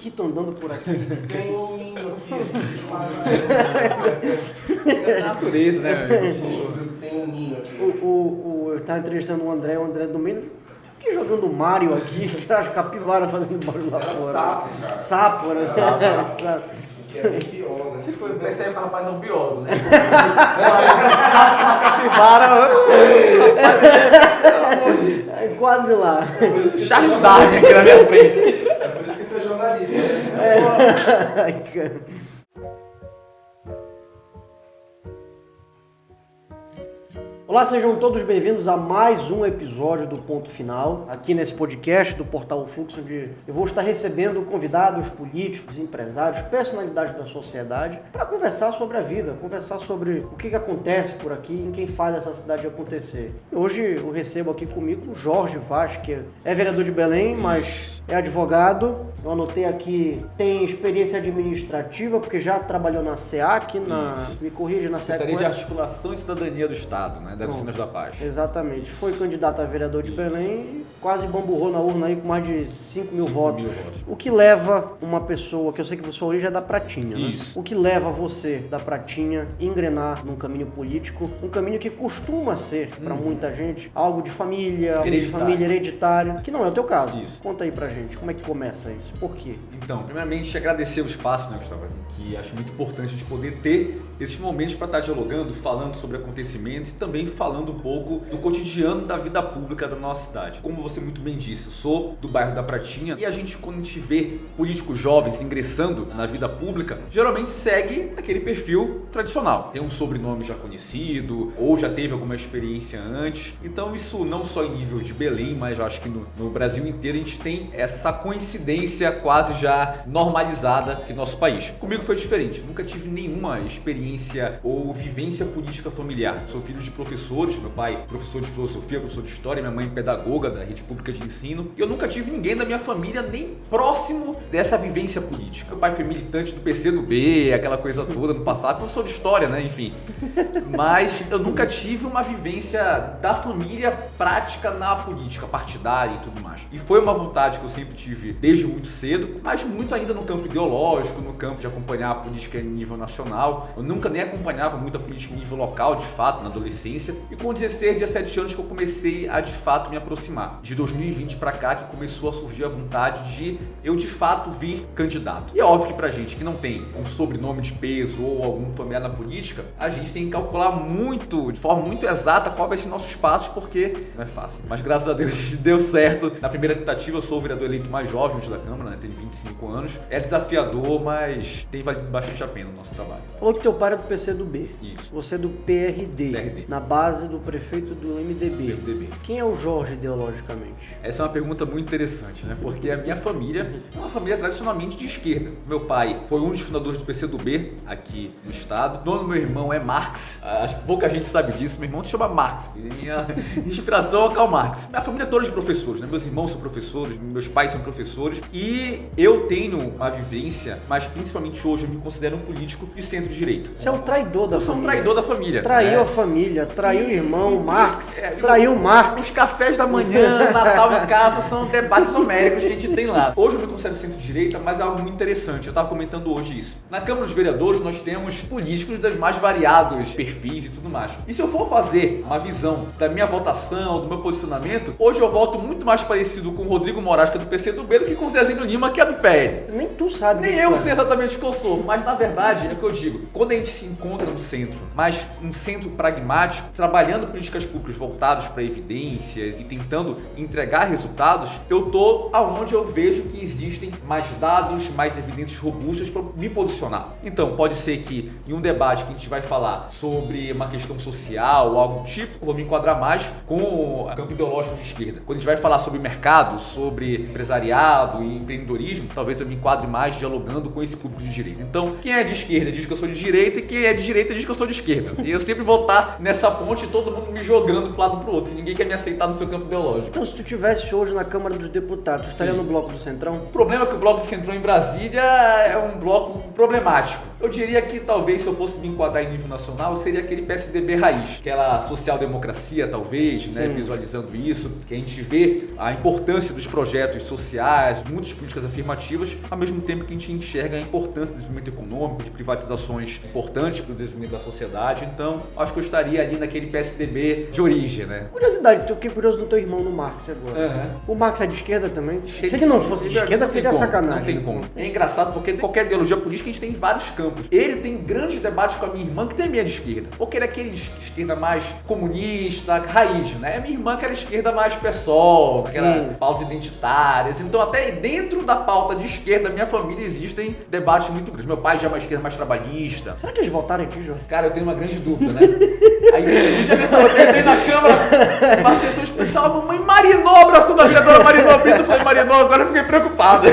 mosquito andando por aqui. Tem um ninho aqui. É natureza, né? Tem um ninho aqui. Eu estava entrevistando o André do meio. Que jogando Mario aqui, as capivaras fazendo barulho lá fora. Sapo, cara. Sapo, né? Sapo. Que é bem pior, né? Você foi perceber que o rapaz é um biólogo, né? Capivara. É quase lá. Charles Darwin aqui na minha frente. É por isso que tu é jornalista, né? Ai, cara. Olá, sejam todos bem-vindos a mais um episódio do Ponto Final, aqui nesse podcast do Portal Fluxo, onde eu vou estar recebendo convidados políticos, empresários, personalidades da sociedade, para conversar sobre a vida, conversar sobre o que acontece por aqui, em quem faz essa cidade acontecer. E hoje eu recebo aqui comigo o Jorge Vaz, que é vereador de Belém, mas é advogado. Eu anotei aqui, tem experiência administrativa, porque já trabalhou na SEAC, me corrija, na SEAC. Secretaria de Articulação e Cidadania do Estado, né? Das Oficinas da Paz. Exatamente. Foi candidato a vereador de Belém e quase bamburrou na urna aí com mais de 5 mil votos. O que leva uma pessoa, que eu sei que sua origem é da Pratinha, né? Isso. O que leva você da Pratinha engrenar num caminho político, um caminho que costuma ser, para muita gente, algo de família, algo de família hereditária, que não é o teu caso. Isso. Conta aí pra gente, como é que começa isso? Por quê? Então, primeiramente, agradecer o espaço, né, Gustavo? Que acho muito importante a gente poder ter esses momentos para estar dialogando, falando sobre acontecimentos e também falando um pouco do cotidiano da vida pública da nossa cidade. Como você muito bem disse, eu sou do bairro da Pratinha e a gente, quando a gente vê políticos jovens ingressando na vida pública, geralmente segue aquele perfil tradicional. Tem um sobrenome já conhecido ou já teve alguma experiência antes. Então, isso não só em nível de Belém, mas eu acho que no Brasil inteiro a gente tem essa coincidência quase já normalizada em nosso país. Comigo foi diferente, nunca tive nenhuma experiência ou vivência política familiar. Sou filho de professores, meu pai professor de filosofia, professor de história, minha mãe pedagoga da rede pública de ensino. E eu nunca tive ninguém da minha família nem próximo dessa vivência política. Meu pai foi militante do PCdoB, aquela coisa toda no passado, professor de história, né, enfim. Mas eu nunca tive uma vivência da família prática na política partidária e tudo mais. E foi uma vontade que eu sempre tive desde muito cedo, mas muito ainda no campo ideológico, no campo de acompanhar a política em nível nacional. Eu nunca nem acompanhava muito a política em nível local, de fato, na adolescência. E com 16, 17 anos que eu comecei a, de fato, me aproximar. De 2020 pra cá que começou a surgir a vontade de eu, de fato, vir candidato. E é óbvio que pra gente que não tem um sobrenome de peso ou algum familiar na política, a gente tem que calcular muito, de forma muito exata, qual vai ser nosso espaço, porque não é fácil. Mas graças a Deus deu certo. Na primeira tentativa eu sou o vereador eleito mais jovem hoje da Câmara, né? Tenho 25 anos. É desafiador, mas tem valido bastante a pena o nosso trabalho. Falou que teu pai é do PCdoB. Isso. Você é do PRD. Na base do prefeito do MDB. Quem é o Jorge ideologicamente? Essa é uma pergunta muito interessante, né? Porque a minha família é uma família tradicionalmente de esquerda. Meu pai foi um dos fundadores do PCdoB aqui no estado. O nome do meu irmão é Marx. Acho que pouca gente sabe disso. Meu irmão se chama Marx. Minha inspiração é o Karl Marx. Minha família é toda de professores, né? Meus irmãos são professores, meus pais são professores. E eu tenho uma vivência, mas principalmente hoje eu me considero um político de centro-direita. Você é um traidor da família. Eu sou um traidor da família. Traiu a família, traiu o irmão, Marx, traiu Marx. Os cafés da manhã, Natal em casa, são debates homéricos que a gente tem lá. Hoje eu me considero centro-direita, mas é algo muito interessante. Eu estava comentando hoje isso. Na Câmara dos Vereadores nós temos políticos dos mais variados perfis e tudo mais. E se eu for fazer uma visão da minha votação, do meu posicionamento, hoje eu voto muito mais parecido com o Rodrigo Moraes, que é do PCdoB, do que com o Zezinho Lima, que é do PL. Nem tu sabe. Nem eu sei exatamente o que eu sou, mas na verdade é o que eu digo. Quando a gente se encontra no centro, mas um centro pragmático, trabalhando políticas públicas voltadas para evidências e tentando entregar resultados, eu tô aonde eu vejo que existem mais dados, mais evidências robustas para me posicionar. Então, pode ser que em um debate que a gente vai falar sobre uma questão social ou algo do tipo, eu vou me enquadrar mais com o campo ideológico de esquerda. Quando a gente vai falar sobre mercado, sobre empresariado e empreendedorismo, talvez eu me enquadre mais dialogando com esse público de direita. Então, quem é de esquerda diz que eu sou de direita e quem é de direita diz que eu sou de esquerda. E eu sempre vou estar nessa ponte e todo mundo me jogando pro lado pro outro. Ninguém quer me aceitar no seu campo ideológico. Então, se tu tivesse hoje na Câmara dos Deputados, tu estaria no bloco do Centrão? O problema é que o bloco do Centrão em Brasília é um bloco problemático. Eu diria que talvez se eu fosse me enquadrar em nível nacional, seria aquele PSDB raiz, aquela social-democracia talvez, né, visualizando isso, que a gente vê a importância dos projetos sociais, muitas políticas afirmativas, ao mesmo tempo que a gente enxerga a importância do desenvolvimento econômico, de privatizações importantes para o desenvolvimento da sociedade. Então, acho que eu estaria ali naquele PSDB de origem, né? Curiosidade, eu fiquei curioso do teu irmão no Marx agora. O Marx é de esquerda também? Se ele não fosse de esquerda, seria sacanagem. Não tem como. É engraçado porque qualquer ideologia política a gente tem vários campos. Ele tem grandes debates com a minha irmã, que também é de esquerda. Porque ele é aquele esquerda mais comunista, raiz, né? A minha irmã que era esquerda mais PSOL, aquelas pautas identitárias. Então, até dentro da pauta de esquerda da minha família existem debates muito grandes. Meu pai já é uma esquerda mais trabalhista. Será que eles votaram aqui, João? Cara, eu tenho uma grande dúvida, né? Aí, um dia desse, eu entrei na Câmara, uma sessão especial, a mamãe Marinô, abraçando a vereadora Marinô Brito. Eu falei, Marinô, agora eu fiquei preocupado.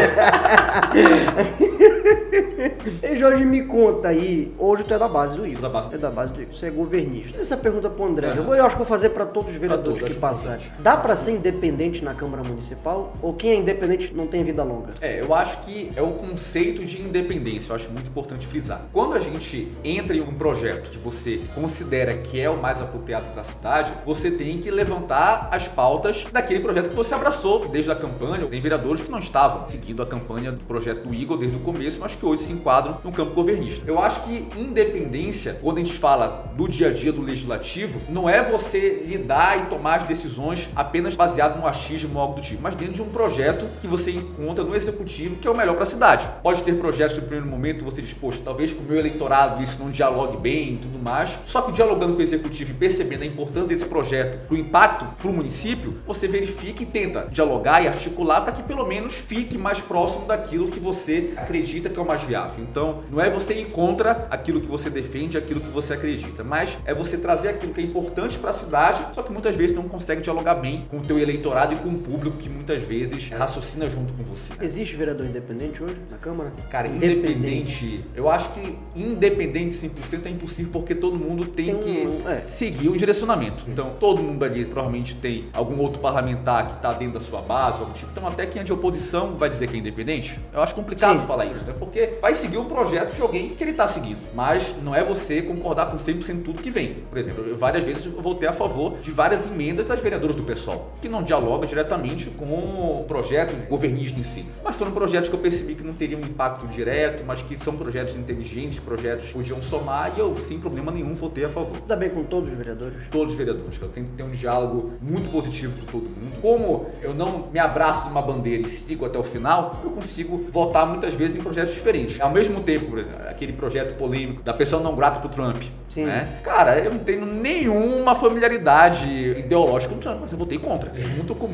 Ei, Jorge, me conta aí, hoje tu é da base do Igor. Da base. É da base do Igor, você é governista. Essa pergunta pro André, eu acho que vou fazer para todos os vereadores que passarem. Dá para ser independente na Câmara Municipal? Ou quem é independente não tem vida longa? Eu acho que é o conceito de independência, eu acho muito importante frisar. Quando a gente entra em um projeto que você considera que é o mais apropriado para a cidade, você tem que levantar as pautas daquele projeto que você abraçou desde a campanha. Tem vereadores que não estavam seguindo a campanha do projeto do Igor desde o começo, mas que hoje se enquadram no campo governista. Eu acho que independência, quando a gente fala do dia a dia do legislativo, não é você lidar e tomar as decisões apenas baseado no achismo ou algo do tipo, mas dentro de um projeto que você encontra no executivo que é o melhor para a cidade. Pode ter projetos que no primeiro momento você diz, poxa, talvez com o meu eleitorado isso não dialogue bem e tudo mais, só que dialogando com o executivo e percebendo a importância desse projeto para o impacto para o município, você verifica e tenta dialogar e articular para que pelo menos fique mais próximo daquilo que você acredita que é o mais viável. Então, não é você ir contra aquilo que você defende, aquilo que você acredita, mas é você trazer aquilo que é importante para a cidade, só que muitas vezes não consegue dialogar bem com o teu eleitorado e com o público que muitas vezes raciocina junto com você. Existe vereador independente hoje na Câmara? Cara, independente, eu acho que independente 100% é impossível porque todo mundo tem que seguir um direcionamento. Então, todo mundo ali provavelmente tem algum outro parlamentar que está dentro da sua base, algum tipo. Então, até quem é de oposição vai dizer que é independente. Eu acho complicado falar isso, né? Porque vai seguir um projeto de alguém que ele está seguindo. Mas não é você concordar com 100% tudo que vem. Por exemplo, eu várias vezes votei a favor de várias emendas das vereadoras do PSOL, que não dialogam diretamente com o projeto governista em si. Mas foram projetos que eu percebi que não teriam um impacto direto, mas que são projetos inteligentes, projetos que podiam somar, e eu, sem problema nenhum, votei a favor. Dá bem com todos os vereadores? Todos os vereadores, eu tenho que ter um diálogo muito positivo com todo mundo. Como eu não me abraço numa bandeira e sigo até o final, eu consigo votar muitas vezes em projetos diferentes. Ao mesmo tempo, por exemplo, aquele projeto polêmico da pessoa não grata pro Trump. Sim. Né? Cara, eu não tenho nenhuma familiaridade ideológica com o Trump, mas eu votei contra. Junto com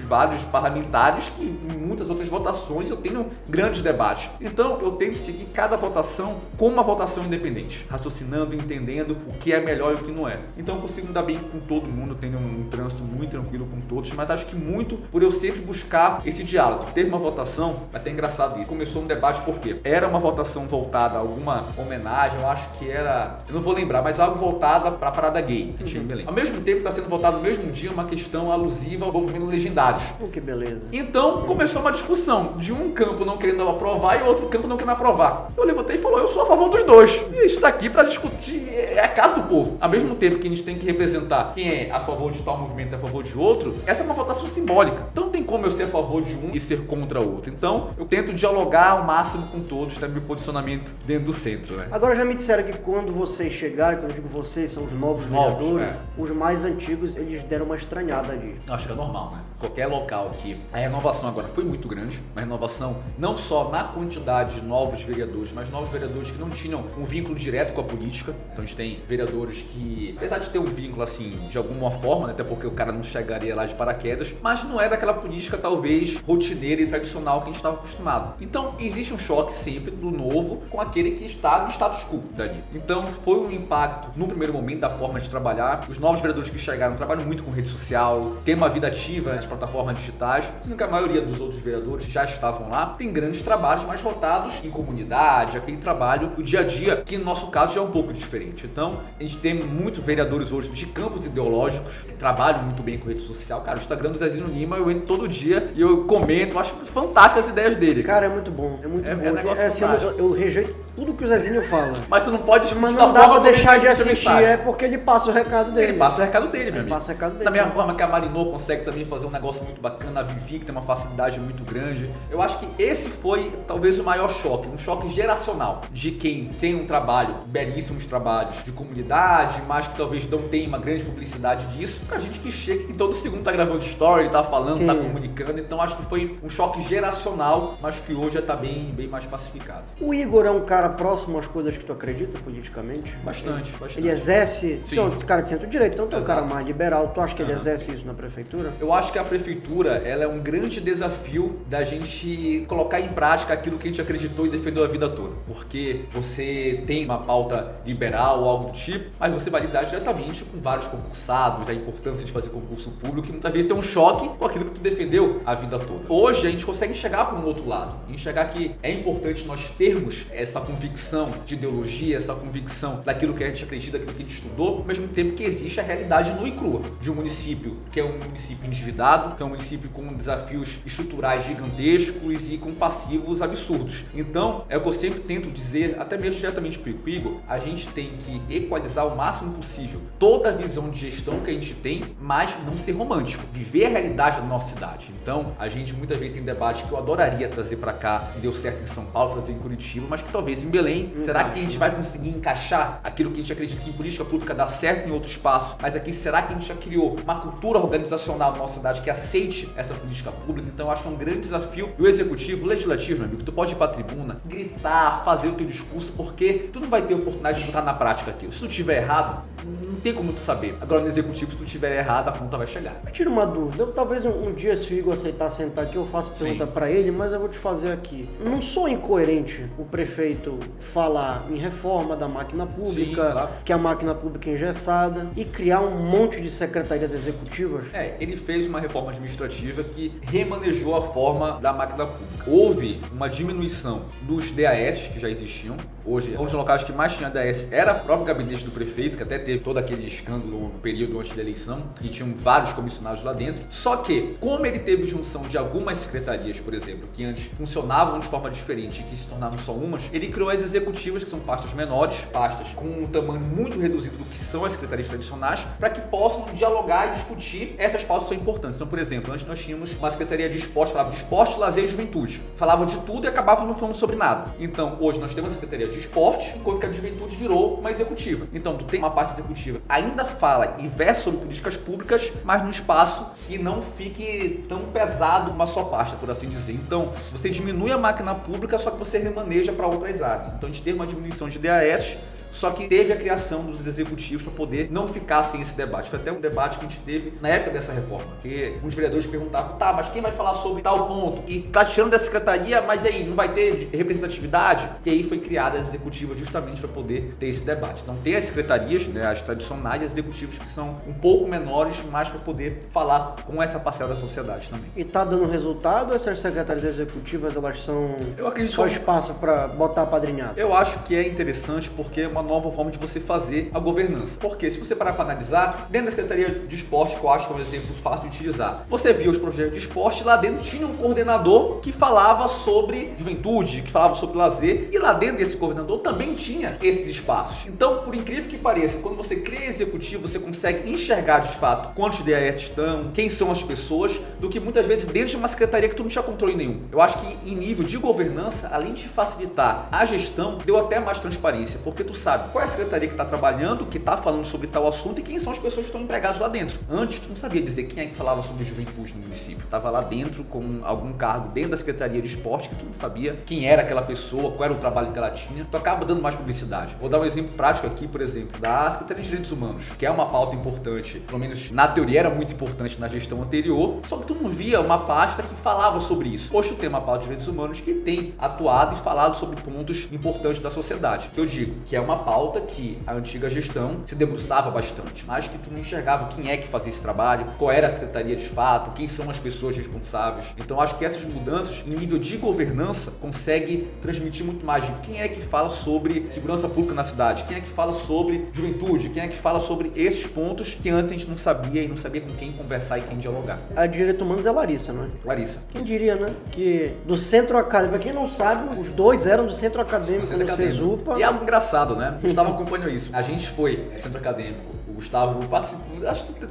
vários parlamentares que em muitas outras votações eu tenho grandes debates. Então eu tento seguir cada votação como uma votação independente, raciocinando, entendendo o que é melhor e o que não é. Então eu consigo me dar bem com todo mundo, tenho um trânsito muito tranquilo com todos, mas acho que muito por eu sempre buscar esse diálogo. Teve uma votação, até engraçado isso, começou um debate porque era uma votação voltada a alguma homenagem, eu acho que era, eu não vou lembrar, mas algo voltada para a parada gay que tinha em Belém. Ao mesmo tempo está sendo votado no mesmo dia uma questão alusiva ao movimento Legendários. Que beleza. Então começou uma discussão de um campo não querendo aprovar e outro campo não querendo aprovar. Eu levantei e falei, eu sou a favor dos dois. E a gente está aqui para discutir, é a casa do povo. Ao mesmo tempo que a gente tem que representar quem é a favor de tal movimento e a favor de outro, essa é uma votação simbólica. Então não tem como eu ser a favor de um e ser contra o outro. Então eu tento dialogar ao máximo com todos, ter meu posicionamento dentro do centro, né? Agora já me disseram que quando vocês chegarem, quando eu digo vocês, são os novos vereadores, os mais antigos, eles deram uma estranhada ali. Acho que é normal, né? Qualquer local que a renovação agora foi muito grande, uma renovação não só na quantidade de novos vereadores, mas novos vereadores que não tinham um vínculo direto com a política. Então a gente tem vereadores que, apesar de ter um vínculo assim, de alguma forma, né? Até porque o cara não chegaria lá de paraquedas, mas não é daquela política talvez rotineira e tradicional que a gente estava acostumado. Então existe um choque sempre, do novo com aquele que está no status quo dali. Então foi um impacto no primeiro momento da forma de trabalhar. Os novos vereadores que chegaram trabalham muito com rede social, têm uma vida ativa nas plataformas digitais, sendo que a maioria dos outros vereadores já estavam lá, tem grandes trabalhos mais voltados em comunidade, aquele trabalho do dia a dia, que no nosso caso já é um pouco diferente. Então, a gente tem muitos vereadores hoje de campos ideológicos que trabalham muito bem com rede social. Cara, o Instagram do Zezinho Lima, eu entro todo dia e eu comento, eu acho fantásticas as ideias dele. Cara, é muito bom, é muito bom. É um negócio assim, eu rejeito tudo que o Zezinho fala. Mas tu não pode Mas não dá pra deixar de assistir, é porque ele passa o recado dele. Ele passa o recado dele, meu amigo. Passa o recado dele. Da mesma forma que a Marinô consegue também fazer um negócio muito bacana, a Vivi, que tem uma facilidade muito grande. Eu acho que esse foi talvez o maior choque, um choque geracional de quem tem um trabalho, belíssimos trabalhos de comunidade, mas que talvez não tenha uma grande publicidade disso, pra gente que chega que todo segundo tá gravando story, tá falando, Sim. tá comunicando. Então acho que foi um choque geracional, mas que hoje já tá bem mais pacificado. O Igor é um cara próximo às coisas que tu acredita politicamente? Bastante. Ele exerce... Sim. Esse cara de centro-direita, então tu é um Exato. cara mais liberal. Tu acha que ele exerce isso na prefeitura? Eu acho que a prefeitura, ela é um grande desafio da gente colocar em prática aquilo que a gente acreditou e defendeu a vida toda. Porque você tem uma pauta liberal ou algo do tipo, mas você vai lidar diretamente com vários concursados, a importância de fazer concurso público, e muitas vezes tem um choque com aquilo que tu defendeu a vida toda. Hoje a gente consegue enxergar para um outro lado, enxergar que é importante nós termos essa convicção de ideologia, essa convicção daquilo que a gente acredita, daquilo que a gente estudou, ao mesmo tempo que existe a realidade nua e crua de um município que é um município endividado, que é um município com desafios estruturais gigantescos e com passivos absurdos. Então, é o que eu sempre tento dizer, até mesmo diretamente para o Igor, a gente tem que equalizar o máximo possível toda a visão de gestão que a gente tem, mas não ser romântico, viver a realidade da nossa cidade. Então, a gente muitas vezes tem debates que eu adoraria trazer para cá, deu certo em São Paulo, trazer em Curitiba, mas que talvez em Belém, será que a gente vai conseguir encaixar aquilo que a gente acredita que em política pública dá certo em outro espaço, mas aqui será que a gente já criou uma cultura organizacional na nossa cidade que aceite essa política pública? Então eu acho que é um grande desafio do executivo, o legislativo, meu amigo, tu pode ir pra tribuna, gritar, fazer o teu discurso, porque tu não vai ter oportunidade de botar na prática aquilo. Se tu tiver errado, não tem como tu saber. Agora no executivo, se tu tiver errado, a conta vai chegar. Me tira uma dúvida, talvez um dia se o Igor aceitar sentar aqui, eu faço pergunta pra ele, mas eu vou te fazer aqui. Não sou incoerente o prefeito falar em reforma da máquina pública, Sim, claro. que a máquina pública é engessada, e criar um monte de secretarias executivas? Ele fez uma reforma administrativa que remanejou a forma da máquina pública. Houve uma diminuição dos DAS que já existiam. Hoje, um dos locais que mais tinha DAS era o próprio gabinete do prefeito, que até teve todo aquele escândalo no período antes da eleição, e tinham vários comissionados lá dentro. Só que, como ele teve junção de algumas secretarias, por exemplo, que antes funcionavam de forma diferente e que se tornaram só umas, ele criou as executivas, que são pastas menores, pastas com um tamanho muito reduzido do que são as secretarias tradicionais, para que possam dialogar e discutir essas pautas que são importantes. Então, por exemplo, antes nós tínhamos uma secretaria de esporte, falava de esporte, lazer e juventude. Falava de tudo e acabava não falando sobre nada. Então, hoje nós temos uma secretaria de esporte, enquanto que a de juventude virou uma executiva. Então, tu tem uma parte executiva, ainda fala e versa sobre políticas públicas, mas num espaço que não fique tão pesado uma só pasta, por assim dizer. Então, você diminui a máquina pública, só que você remaneja para outras áreas. Então, a gente teve uma diminuição de DAS, só que teve a criação dos executivos para poder não ficar sem esse debate. Foi até um debate que a gente teve na época dessa reforma, que os vereadores perguntavam, tá, mas quem vai falar sobre tal ponto? E tá tirando da secretaria, mas aí, não vai ter representatividade? E aí foi criada as executivas justamente para poder ter esse debate. Então tem as secretarias, né, as tradicionais, e as executivas que são um pouco menores, mas para poder falar com essa parcela da sociedade também. E tá dando resultado? Essas secretarias executivas, elas são Eu acredito só espaço para botar apadrinhado? Eu acho que é interessante porque é uma nova forma de você fazer a governança. Porque se você parar para analisar, dentro da Secretaria de Esporte, que eu acho que é um exemplo fácil de utilizar, você via os projetos de esporte, lá dentro tinha um coordenador que falava sobre juventude, que falava sobre lazer, e lá dentro desse coordenador também tinha esses espaços. Então, por incrível que pareça, quando você cria executivo, você consegue enxergar de fato quantos DAS estão, quem são as pessoas, do que muitas vezes dentro de uma secretaria que tu não tinha controle nenhum. Eu acho que em nível de governança, além de facilitar a gestão, deu até mais transparência, porque tu sabe sabe qual é a secretaria que está trabalhando, que está falando sobre tal assunto e quem são as pessoas que estão empregadas lá dentro. Antes, tu não sabia dizer quem é que falava sobre juventude no município. Tava lá dentro com algum cargo dentro da Secretaria de Esporte que tu não sabia quem era aquela pessoa, qual era o trabalho que ela tinha. Tu acaba dando mais publicidade. Vou dar um exemplo prático aqui, por exemplo, da Secretaria de Direitos Humanos, que é uma pauta importante, pelo menos na teoria era muito importante na gestão anterior, só que tu não via uma pasta que falava sobre isso. Hoje tu tem uma pauta de direitos humanos que tem atuado e falado sobre pontos importantes da sociedade. Que eu digo que é uma pauta que a antiga gestão se debruçava bastante, mas que tu não enxergava quem é que fazia esse trabalho, qual era a secretaria de fato, quem são as pessoas responsáveis. Então acho que essas mudanças em nível de governança consegue transmitir muito mais de quem é que fala sobre segurança pública na cidade, quem é que fala sobre juventude, quem é que fala sobre esses pontos que antes a gente não sabia e não sabia com quem conversar e quem dialogar. A de Direitos Humanos é Larissa, não é? Larissa. Quem diria, né? Que do Centro Acadêmico, pra quem não sabe, os dois eram do Centro Acadêmico do Cesupa. E é algo engraçado, né? O Gustavo acompanhou isso. A gente foi Centro Acadêmico. O Gustavo participou. Acho que tu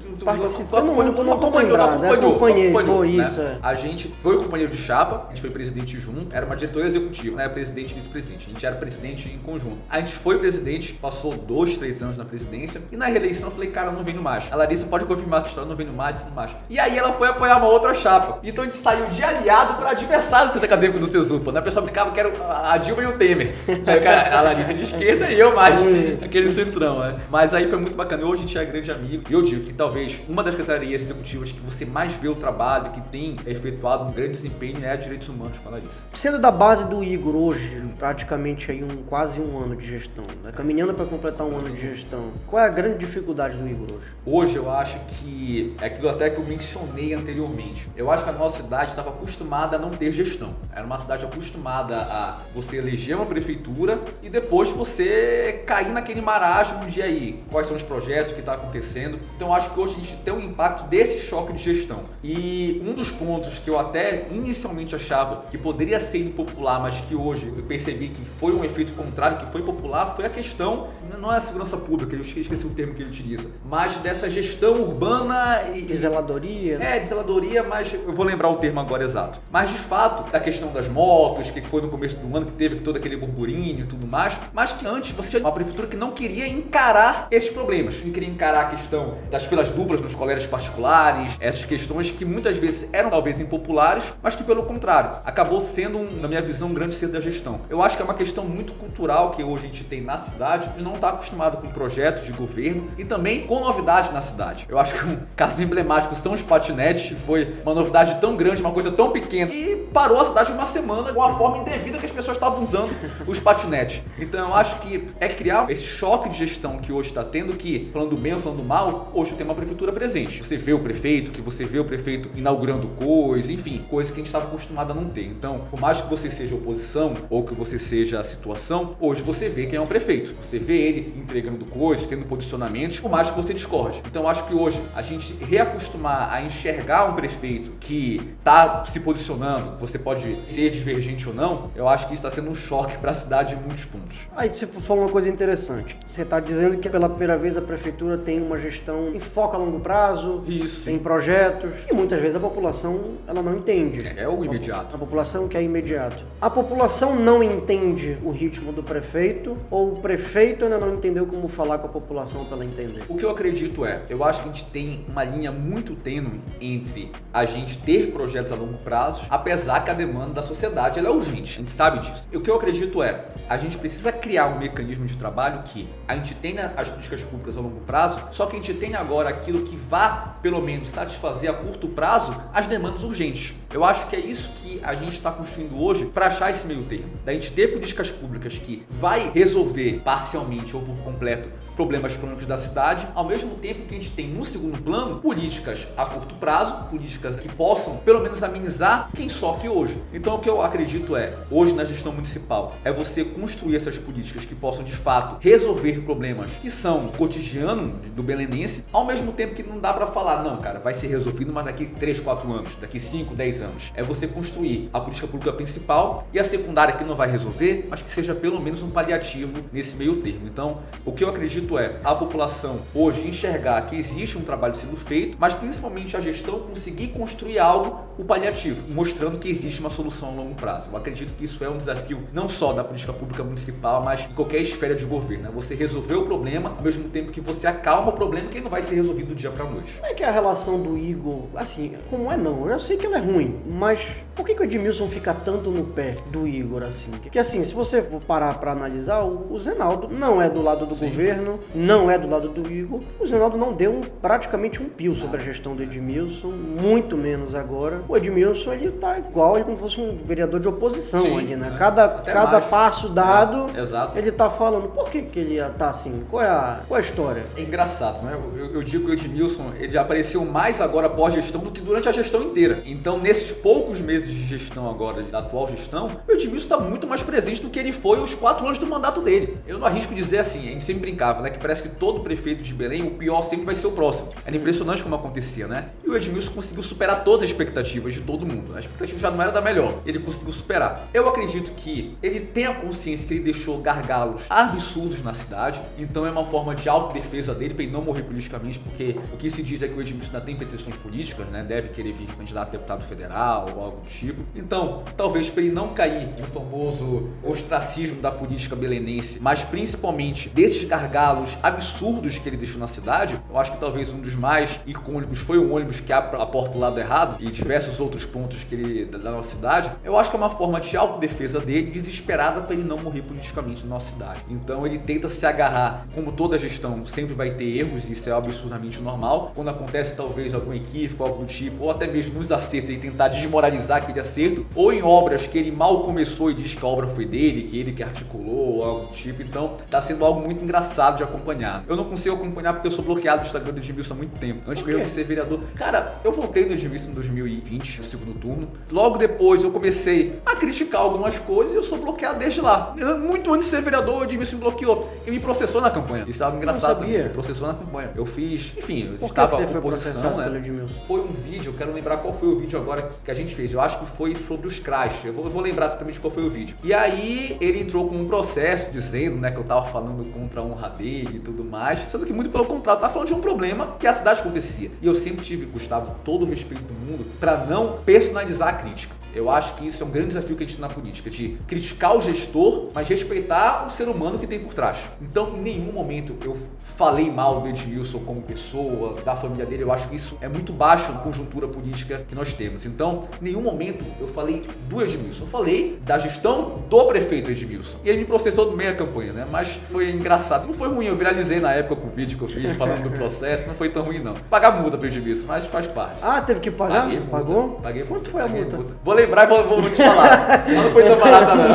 acompanhei, foi né? isso. É. A gente foi o companheiro de chapa, a gente foi presidente junto, era uma diretoria executiva, não era presidente e vice-presidente, a gente era presidente em conjunto. A gente foi presidente, passou 2, 3 anos na presidência, e na reeleição eu falei, cara, eu não venho mais. A Larissa pode confirmar essa história, eu não venho mais, tudo mais. E aí ela foi apoiar uma outra chapa. Então a gente saiu de aliado para adversário do Centro Acadêmico do Cesupa, né? O pessoal brincava que era a Dilma e o Temer. Aí, a Larissa de esquerda e eu mais, aquele centrão, né? Mas aí foi muito bacana. Hoje a gente é grande amigo. E eu digo que talvez uma das secretarias executivas que você mais vê o trabalho, que tem efetuado um grande desempenho, é a Direitos Humanos com a Larissa. Sendo da base do Igor hoje, praticamente aí quase um ano de gestão, né? Caminhando para completar um ano de gestão, qual é a grande dificuldade do Igor hoje? Hoje eu acho que é aquilo até que eu mencionei anteriormente. Eu acho que a nossa cidade estava acostumada a não ter gestão. Era uma cidade acostumada a você eleger uma prefeitura e depois você cair naquele marasmo de aí, quais são os projetos, o que está acontecendo. Então eu acho que hoje a gente tem um impacto desse choque de gestão. E um dos pontos que eu até inicialmente achava que poderia ser impopular, mas que hoje eu percebi que foi um efeito contrário, que foi popular, foi a questão, não é a segurança pública, eu esqueci o termo que ele utiliza, mas dessa gestão urbana e... De zeladoria? É, de zeladoria, mas eu vou lembrar o termo agora exato. Mas de fato, da questão das motos, que foi no começo do ano, que teve todo aquele burburinho e tudo mais, mas que antes você tinha uma prefeitura que não queria encarar esses problemas, não queria encarar a questão das filas duplas nos colégios particulares, essas questões que muitas vezes eram talvez impopulares, mas que pelo contrário, acabou sendo, na minha visão, um grande ser da gestão. Eu acho que é uma questão muito cultural que hoje a gente tem na cidade e não está acostumado com projetos de governo e também com novidades na cidade. Eu acho que um caso emblemático são os patinetes, que foi uma novidade tão grande, uma coisa tão pequena e parou a cidade uma semana com a forma indevida que as pessoas estavam usando os patinetes. Então eu acho que é criar esse choque de gestão que hoje está tendo, que, falando bem ou falando mal, hoje tem uma prefeitura presente. Você vê o prefeito, que você vê o prefeito inaugurando coisa, enfim, coisa que a gente estava acostumado a não ter. Então, por mais que você seja oposição ou que você seja a situação, hoje você vê quem é um prefeito. Você vê ele entregando coisas, tendo posicionamentos, por mais que você discorde. Então, eu acho que hoje a gente reacostumar a enxergar um prefeito que está se posicionando, você pode ser divergente ou não, eu acho que isso está sendo um choque para a cidade em muitos pontos. Aí você falou uma coisa interessante. Você está dizendo que pela primeira vez a prefeitura tem uma gestão em foco a longo prazo, isso, tem projetos, e muitas vezes a população ela não entende. É o imediato. A população quer imediato. A população não entende o ritmo do prefeito ou o prefeito ainda não entendeu como falar com a população para ela entender? O que eu acredito eu acho que a gente tem uma linha muito tênue entre a gente ter projetos a longo prazo, apesar que a demanda da sociedade ela é urgente, a gente sabe disso. E o que eu acredito a gente precisa criar um mecanismo de trabalho que a gente tenha as políticas públicas a longo prazo, só que a gente tenha agora aquilo que vá, pelo menos, satisfazer a curto prazo as demandas urgentes. Eu acho que é isso que a gente está construindo hoje para achar esse meio termo. Da gente ter políticas públicas que vai resolver parcialmente ou por completo problemas crônicos da cidade, ao mesmo tempo que a gente tem no segundo plano políticas a curto prazo, políticas que possam pelo menos amenizar quem sofre hoje. Então o que eu acredito hoje na gestão municipal, é você construir essas políticas que possam de fato resolver problemas que são cotidiano do belenense, ao mesmo tempo que não dá para falar, não cara, vai ser resolvido mas daqui 3, 4 anos, daqui 5, 10 anos. É você construir a política pública principal e a secundária que não vai resolver, mas que seja pelo menos um paliativo nesse meio termo. Então o que eu acredito acredito é a população hoje enxergar que existe um trabalho sendo feito, mas principalmente a gestão conseguir construir algo, o paliativo, mostrando que existe uma solução a longo prazo. Eu acredito que isso é um desafio não só da política pública municipal, mas em qualquer esfera de governo. Você resolver o problema, ao mesmo tempo que você acalma o problema que não vai ser resolvido do dia para noite. Como é que é a relação do Igor? Assim, como é não? Eu sei que ela é ruim, mas por que o Edmilson fica tanto no pé do Igor assim? Porque assim, se você for parar para analisar, o Zenaldo não é do lado do governo, não é do lado do Igor. O Zenaldo não deu praticamente um pio sobre a gestão do Edmilson, muito menos agora. O Edmilson, ele tá igual ele como fosse um vereador de oposição ali, né? Cada passo dado, ele tá falando. Por que ele tá assim? Qual é a história? É engraçado, né? Eu digo que o Edmilson, ele apareceu mais agora pós-gestão do que durante a gestão inteira. Então, nesses poucos meses de gestão agora, da atual gestão, o Edmilson está muito mais presente do que ele foi os 4 anos do mandato dele. Eu não arrisco dizer assim, a gente sempre brincava, né? Que parece que todo prefeito de Belém, o pior sempre vai ser o próximo. Era impressionante como acontecia, né? E o Edmilson conseguiu superar todas as expectativas de todo mundo. A expectativa já não era da melhor. Ele conseguiu superar. Eu acredito que ele tem a consciência que ele deixou gargalos absurdos na cidade, então é uma forma de autodefesa dele para ele não morrer politicamente, porque o que se diz é que o Edmilson ainda tem pretensões políticas, né? Deve querer vir candidato a deputado federal ou algo do tipo. Então, talvez para ele não cair no famoso ostracismo da política belenense, mas principalmente desses gargalos absurdos que ele deixou na cidade, eu acho que talvez um dos mais icônicos foi o ônibus que abre a porta do lado errado e diversos outros pontos que ele da nossa cidade. Eu acho que é uma forma de autodefesa dele, desesperada para ele não morrer politicamente na nossa cidade. Então ele tenta se agarrar, como toda gestão sempre vai ter erros, isso é absurdamente normal. Quando acontece talvez algum equívoco, algo do tipo, ou até mesmo nos acertos ele tentar desmoralizar aquele acerto, ou em obras que ele mal começou e diz que a obra foi dele, que ele que articulou, ou algo do tipo. Então tá sendo algo muito engraçado de acompanhar. Eu não consigo acompanhar porque eu sou bloqueado do Instagram do Edmilson há muito tempo, antes mesmo de ser vereador. Cara, eu voltei no Edmilson em 2020, no segundo turno. Logo depois eu comecei a criticar algumas coisas e eu sou bloqueado desde lá. Muito antes de ser vereador, o Edmilson me bloqueou e me processou na campanha. Isso é algo engraçado também. Me processou na campanha. Eu fiz, enfim, eu estava em oposição, né? Foi um vídeo, eu quero lembrar qual foi o vídeo agora que a gente fez. Eu acho que foi sobre os crash. Eu vou lembrar exatamente qual foi o vídeo. E aí ele entrou com um processo dizendo, né, que eu tava falando contra a honra dele e tudo mais, sendo que muito pelo contrário, tava falando de um problema que a cidade acontecia. E eu sempre tive, Gustavo, todo o respeito do mundo para não personalizar a crítica. Eu acho que isso é um grande desafio que a gente tem na política, de criticar o gestor, mas respeitar o ser humano que tem por trás. Então, em nenhum momento eu falei mal do Edmilson como pessoa, da família dele. Eu acho que isso é muito baixo na conjuntura política que nós temos. Então, em nenhum momento eu falei do Edmilson. Eu falei da gestão do prefeito Edmilson. E ele me processou no meio da campanha, né? Mas foi engraçado. Não foi ruim, eu viralizei na época com o vídeo que eu fiz falando do processo. Não foi tão ruim, não. Pagar multa pro Edmilson, mas faz parte. Ah, teve que pagar? Pagou? Paguei. Quanto foi a multa? Vou lembrar e vou te falar. Não foi tão barata, não.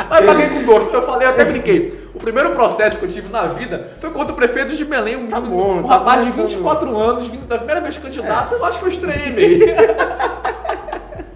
Mas paguei com gosto. Eu falei, até brinquei. O primeiro processo que eu tive na vida foi contra o prefeito de Belém, um rapaz de 24 anos, vindo da primeira vez candidato. Eu acho que eu estranhei meio.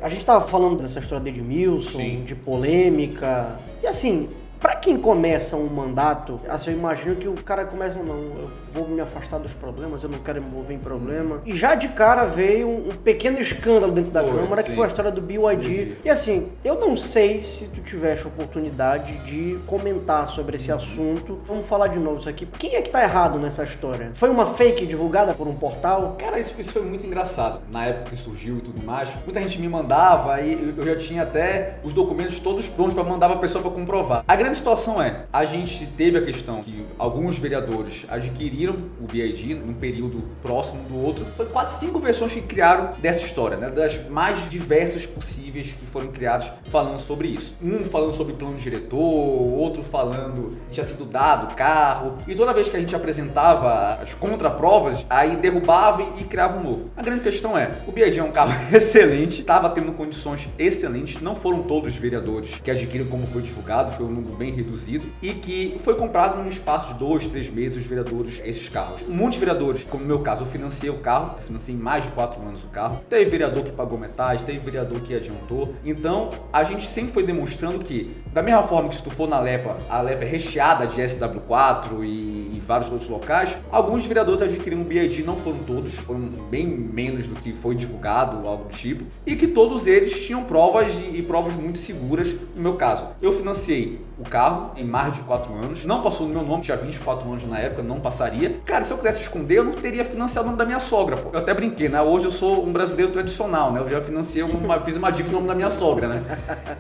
A gente tava falando dessa história de Edmilson, de polêmica. E assim, pra quem começa um mandato, assim, eu imagino que o cara começa, não, eu vou me afastar dos problemas, eu não quero me envolver em problema. E já de cara veio um pequeno escândalo dentro da Câmara, que foi a história do BYD. E assim, eu não sei se tu tivesse oportunidade de comentar sobre esse assunto. Vamos falar de novo isso aqui. Quem é que tá errado nessa história? Foi uma fake divulgada por um portal? Cara, isso foi muito engraçado. Na época que surgiu e tudo mais, muita gente me mandava e eu já tinha até os documentos todos prontos para mandar pra pessoa para comprovar. A grande situação é, a gente teve a questão que alguns vereadores adquiriram o BID num período próximo do outro. Foi quase 5 versões que criaram dessa história, né? Das mais diversas possíveis que foram criadas falando sobre isso. Um falando sobre plano diretor, outro falando que tinha sido dado carro. E toda vez que a gente apresentava as contraprovas, aí derrubava e criava um novo. A grande questão é, o BID é um carro excelente, estava tendo condições excelentes, não foram todos os vereadores que adquiriram como foi divulgado, foi um número bem reduzido, e que foi comprado num espaço de 2, 3 meses os vereadores esses carros. Muitos vereadores, como no meu caso, eu financiei o carro, eu financiei em mais de 4 anos o carro. Teve vereador que pagou metade, teve vereador que adiantou. Então, a gente sempre foi demonstrando que, da mesma forma que se tu for na Lepa, a Lepa é recheada de SW4 e vários outros locais, alguns vereadores adquiriram o BID, não foram todos, foram bem menos do que foi divulgado, algo do tipo, e que todos eles tinham provas e provas muito seguras. No meu caso, eu financiei o carro em mais de 4 anos. Não passou no meu nome, tinha 24 anos na época, não passaria. Cara, se eu quisesse esconder, eu não teria financiado o nome da minha sogra, pô. Eu até brinquei, né? Hoje eu sou um brasileiro tradicional, né? Eu já financei, fiz uma dívida no nome da minha sogra, né?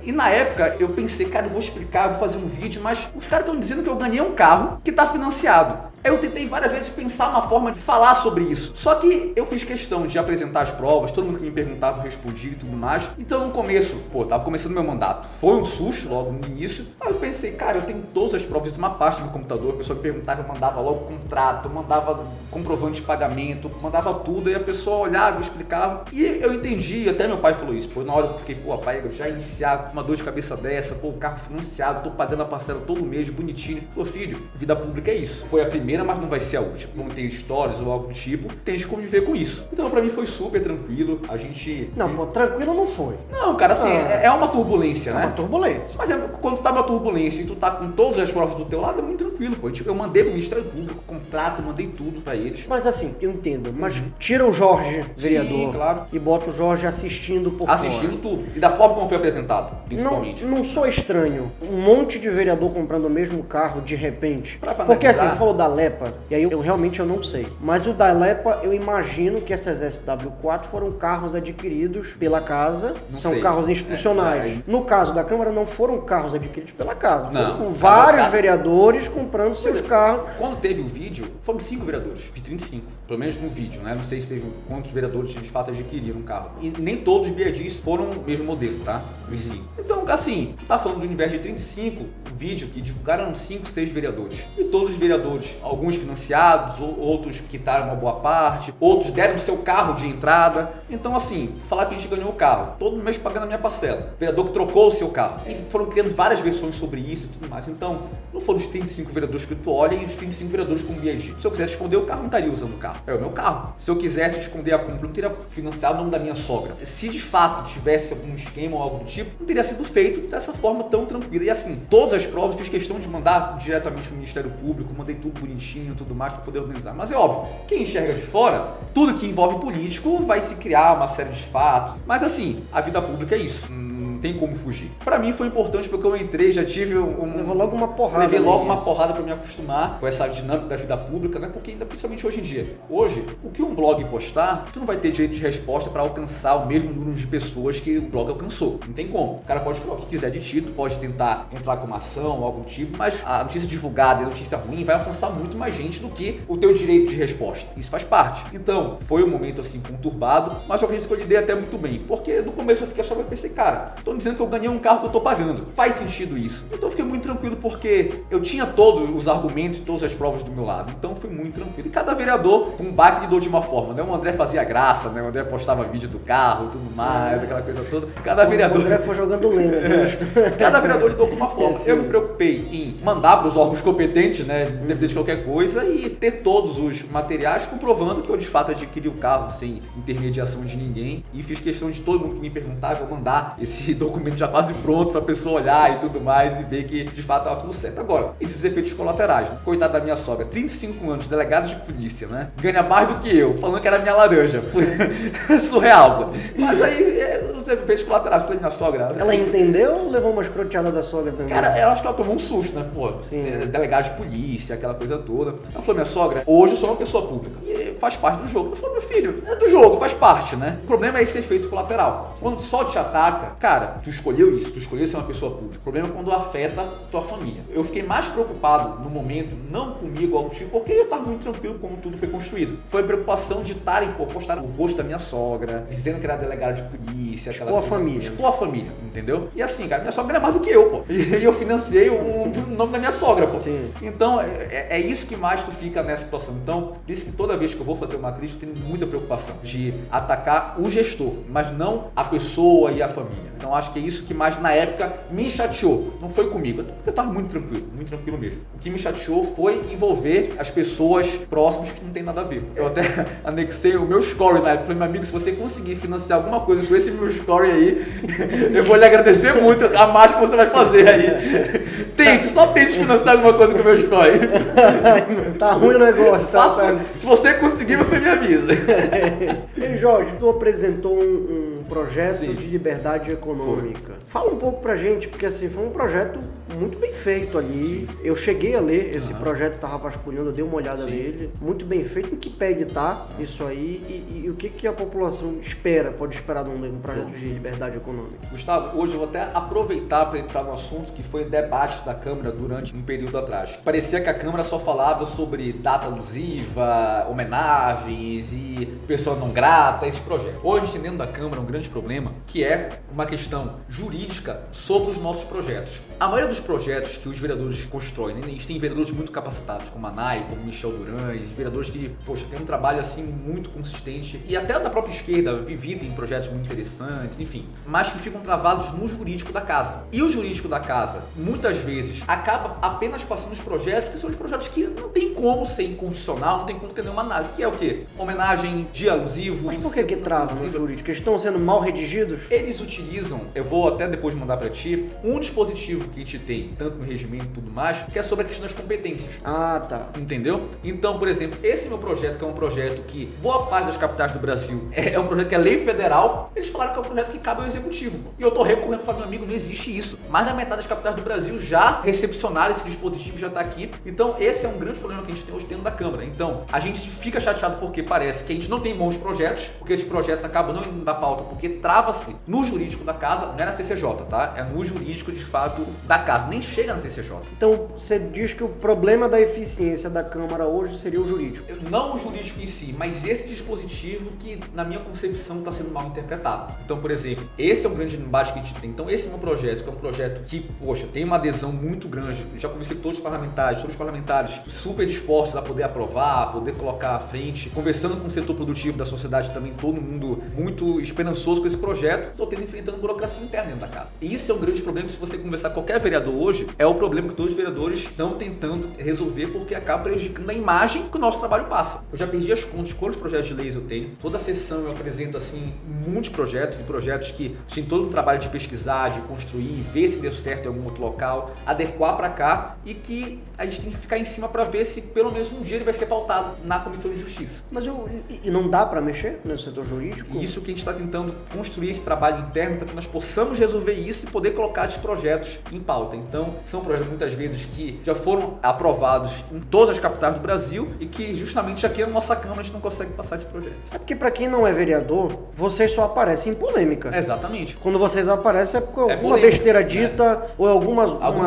E na época eu pensei, cara, eu vou explicar, vou fazer um vídeo, mas os caras estão dizendo que eu ganhei um carro que tá financiado. Eu tentei várias vezes pensar uma forma de falar sobre isso. Só que eu fiz questão de apresentar as provas, todo mundo que me perguntava eu respondia e tudo mais. Então no começo, tava começando meu mandato. Foi um susto logo no início. Aí eu pensei, cara, eu tenho todas as provas, uma pasta no computador, a pessoa me perguntava, eu mandava logo contrato, mandava comprovante de pagamento, mandava tudo, e a pessoa olhava, eu explicava. E eu entendi, até meu pai falou isso. Na hora eu fiquei, pai, eu já iniciar com uma dor de cabeça dessa, o carro financiado, tô pagando a parcela todo mês, bonitinho. Falou, filho, vida pública é isso. Foi a primeira, mas não vai ser a última. Vamos ter histórias ou algo do tipo, tem que conviver com isso. Então pra mim foi super tranquilo, a gente... Não, tranquilo não foi. Não, cara, assim, é uma turbulência, né? É uma turbulência. Mas quando tá uma turbulência e tu tá com todas as provas do teu lado, é muito tranquilo, pô. Eu mandei pro Ministério Público, contrato, mandei tudo pra eles. Mas assim, eu entendo, mas tira o Jorge, vereador, sim, claro, e bota o Jorge assistindo por assistindo fora. tudo. E da forma como foi apresentado, principalmente. Não sou estranho um monte de vereador comprando o mesmo carro de repente. Pra Porque assim, analisar. você falou da Lepa, e aí eu realmente não sei. Mas o da Lepa, eu imagino que essas SW4 foram carros adquiridos pela casa, Não são sei. carros institucionais. É. No caso da Câmara, não foram carros adquiridos pela casa. Não. Foram vários Cada- vereadores comprando seus carros. Quando teve o vídeo, foram 5 vereadores, de 35, pelo menos no vídeo, né? Não sei se teve quantos vereadores de fato adquiriram um carro. E nem todos os BIADs foram o mesmo modelo, tá? Os 5. Então, assim, tu tá falando do universo de 35, o vídeo que divulgaram 5, 6 vereadores. E todos os vereadores, alguns financiados, outros quitaram uma boa parte, outros deram seu carro de entrada. Então, assim, falar que a gente ganhou o carro, todo mês pagando a minha parcela. O vereador que trocou o seu carro. E foram criando várias versões sobre isso e tudo mais. Então, não foram os 35 vereadores que tu olha e os 35 vereadores com BIAD. Se eu quisesse esconder o carro, não estaria usando o carro. É o meu carro. Se eu quisesse esconder a compra, não teria financiado o nome da minha sogra. Se de fato tivesse algum esquema ou algo do tipo, não teria sido feito dessa forma tão tranquila. E assim, todas as provas fiz questão de mandar diretamente pro Ministério Público, mandei tudo bonitinho e tudo mais para poder organizar. Mas é óbvio, quem enxerga de fora, tudo que envolve político vai se criar uma série de fatos. Mas assim, a vida pública é isso. Não tem como fugir. Pra mim foi importante porque eu entrei, já tive Levou logo uma porrada. Levei logo nisso. uma porrada pra me acostumar com essa dinâmica da vida pública, né? Porque ainda principalmente hoje em dia. Hoje, o que um blog postar, tu não vai ter direito de resposta pra alcançar o mesmo número de pessoas que o blog alcançou. Não tem como. O cara pode falar o que quiser de ti, tu pode tentar entrar com uma ação ou algo do tipo, mas a notícia divulgada e a notícia ruim vai alcançar muito mais gente do que o teu direito de resposta. Isso faz parte. Então, foi um momento assim conturbado, mas eu acredito que eu lidei até muito bem. Porque no começo eu fiquei achando, eu pensei, cara, tô dizendo que eu ganhei um carro que eu tô pagando. Faz sentido isso. Então eu fiquei muito tranquilo porque eu tinha todos os argumentos e todas as provas do meu lado. Então foi muito tranquilo. E cada vereador com um baque lidou de uma forma, né? O André fazia graça, né? O André postava vídeo do carro e tudo mais, aquela coisa toda. Cada vereador... O André foi jogando lenha. Cada vereador lidou com uma forma. Sim. Eu me preocupei em mandar para os órgãos competentes, né? Independente de qualquer coisa, e ter todos os materiais comprovando que eu de fato adquiri o carro sem intermediação de ninguém. E fiz questão de todo mundo que me perguntava, eu mandar esse documento já quase pronto para a pessoa olhar e tudo mais e ver que de fato estava tudo certo. Agora, e esses efeitos colaterais, né? Coitada da minha sogra, 35 anos, delegado de polícia, né? Ganha mais do que eu, falando que era minha laranja. Surreal, pô. Mas aí, os efeitos colaterais, falei, minha sogra... Ela entendeu ou levou uma escroteada da sogra também? Cara, eu acho que ela tomou um susto, né? Pô, Sim. Delegado de polícia, aquela coisa toda. Ela falou, minha sogra, hoje eu sou uma pessoa pública e faz parte do jogo. Eu falei, meu filho, é do jogo, faz parte, né? O problema é esse efeito colateral. Quando só te ataca, cara, tu escolheu isso, tu escolheu ser uma pessoa pública. O problema é quando afeta tua família. Eu fiquei mais preocupado no momento, não comigo, algo tipo, porque eu tava muito tranquilo como tudo foi construído. Foi a preocupação de postar o rosto da minha sogra, dizendo que era delegado de polícia, aquela Expor a coisa. família. Expor a família, entendeu? E assim, cara, minha sogra é mais do que eu, pô. E eu financiei o nome da minha sogra, pô. Sim. Então, é isso que mais tu fica nessa situação. Então, por isso que toda vez que eu vou fazer uma crítica, eu tenho muita preocupação de atacar o gestor, mas não a pessoa e a família. Então, acho que é isso que mais, na época, me chateou. Não foi comigo, porque eu tava muito tranquilo mesmo. O que me chateou foi envolver as pessoas próximas que não tem nada a ver. Eu até anexei o meu score na época. Falei, meu amigo, se você conseguir financiar alguma coisa com esse meu score aí, eu vou lhe agradecer muito a mais que você vai fazer aí. Só tente financiar alguma coisa com o meu score. Tá ruim o negócio, tá? Faça, se você conseguir, você me avisa. Ei, Jorge, tu apresentou um projeto Sim. de liberdade econômica. Fala um pouco pra gente, porque assim, foi um projeto muito bem feito ali. Sim. Eu cheguei a ler esse projeto, estava vasculhando, eu dei uma olhada nele. Muito bem feito. Em que pé ele tá, isso aí, e o que a população pode esperar de um projeto de liberdade econômica? Gustavo, hoje eu vou até aproveitar para entrar no assunto que foi debate da Câmara durante um período atrás. Parecia que a Câmara só falava sobre data alusiva, homenagens e pessoa não grata, esses projetos. Hoje a gente tem dentro da Câmara um grande problema, que é uma questão jurídica sobre os nossos projetos. A maioria dos projetos que os vereadores constroem, né? A gente tem vereadores muito capacitados, como a Nai, como Michel Durães, vereadores que, tem um trabalho assim muito consistente, e até da própria esquerda, vivida em projetos muito interessantes, enfim, mas que ficam travados no jurídico da casa. E o jurídico da casa, muitas vezes, acaba apenas passando os projetos que são os projetos que não tem como ser inconstitucional, não tem como ter nenhuma análise, que é o quê? Homenagem, dia alusivo... Mas por que trava no jurídico? Eles estão sendo mal redigidos? Eles utilizam, eu vou até depois mandar para ti, um dispositivo que a gente tem, tanto no regimento e tudo mais, que é sobre a questão das competências. Ah, tá. Entendeu? Então, por exemplo, esse meu projeto, que é um projeto que boa parte das capitais do Brasil é um projeto que é lei federal, eles falaram que é um projeto que cabe ao executivo. E eu tô recorrendo para meu amigo, não existe isso. Mais da metade das capitais do Brasil já recepcionaram esse dispositivo, já tá aqui. Então, esse é um grande problema que a gente tem hoje dentro da Câmara. Então, a gente fica chateado porque parece que a gente não tem bons projetos, porque esses projetos acabam não indo na pauta, porque trava-se no jurídico da casa, não é na CCJ, tá? É no jurídico, de fato, da casa. Nem chega na CCJ. Então, você diz que o problema da eficiência da Câmara hoje seria o jurídico? Não o jurídico em si, mas esse dispositivo que, na minha concepção, está sendo mal interpretado. Então, por exemplo, esse é um grande embate que a gente tem. Então, esse é um projeto que é um projeto que, tem uma adesão muito grande. Eu já conversei com todos os parlamentares super dispostos a poder aprovar, a poder colocar à frente, conversando com o setor produtivo da sociedade também, todo mundo muito esperançoso com esse projeto. Estou enfrentando burocracia interna dentro da casa. E isso é um grande problema que, se você conversar com qualquer vereador hoje, é o problema que todos os vereadores estão tentando resolver, porque acaba prejudicando a imagem que o nosso trabalho passa. Eu já perdi as contas de quantos projetos de leis eu tenho. Toda sessão eu apresento assim muitos projetos, e projetos que tem todo um trabalho de pesquisar, de construir, ver se deu certo em algum outro local, adequar para cá, e que a gente tem que ficar em cima para ver se pelo menos um dia ele vai ser pautado na Comissão de Justiça. Mas e não dá para mexer no setor jurídico? Isso que a gente está tentando construir, esse trabalho interno, para que nós possamos resolver isso e poder colocar esses projetos em pauta. Então, são projetos muitas vezes que já foram aprovados em todas as capitais do Brasil e que justamente aqui na nossa Câmara a gente não consegue passar esse projeto. É porque, para quem não é vereador, vocês só aparecem em polêmica. Exatamente. Quando vocês aparecem é porque alguma besteira dita, ou algum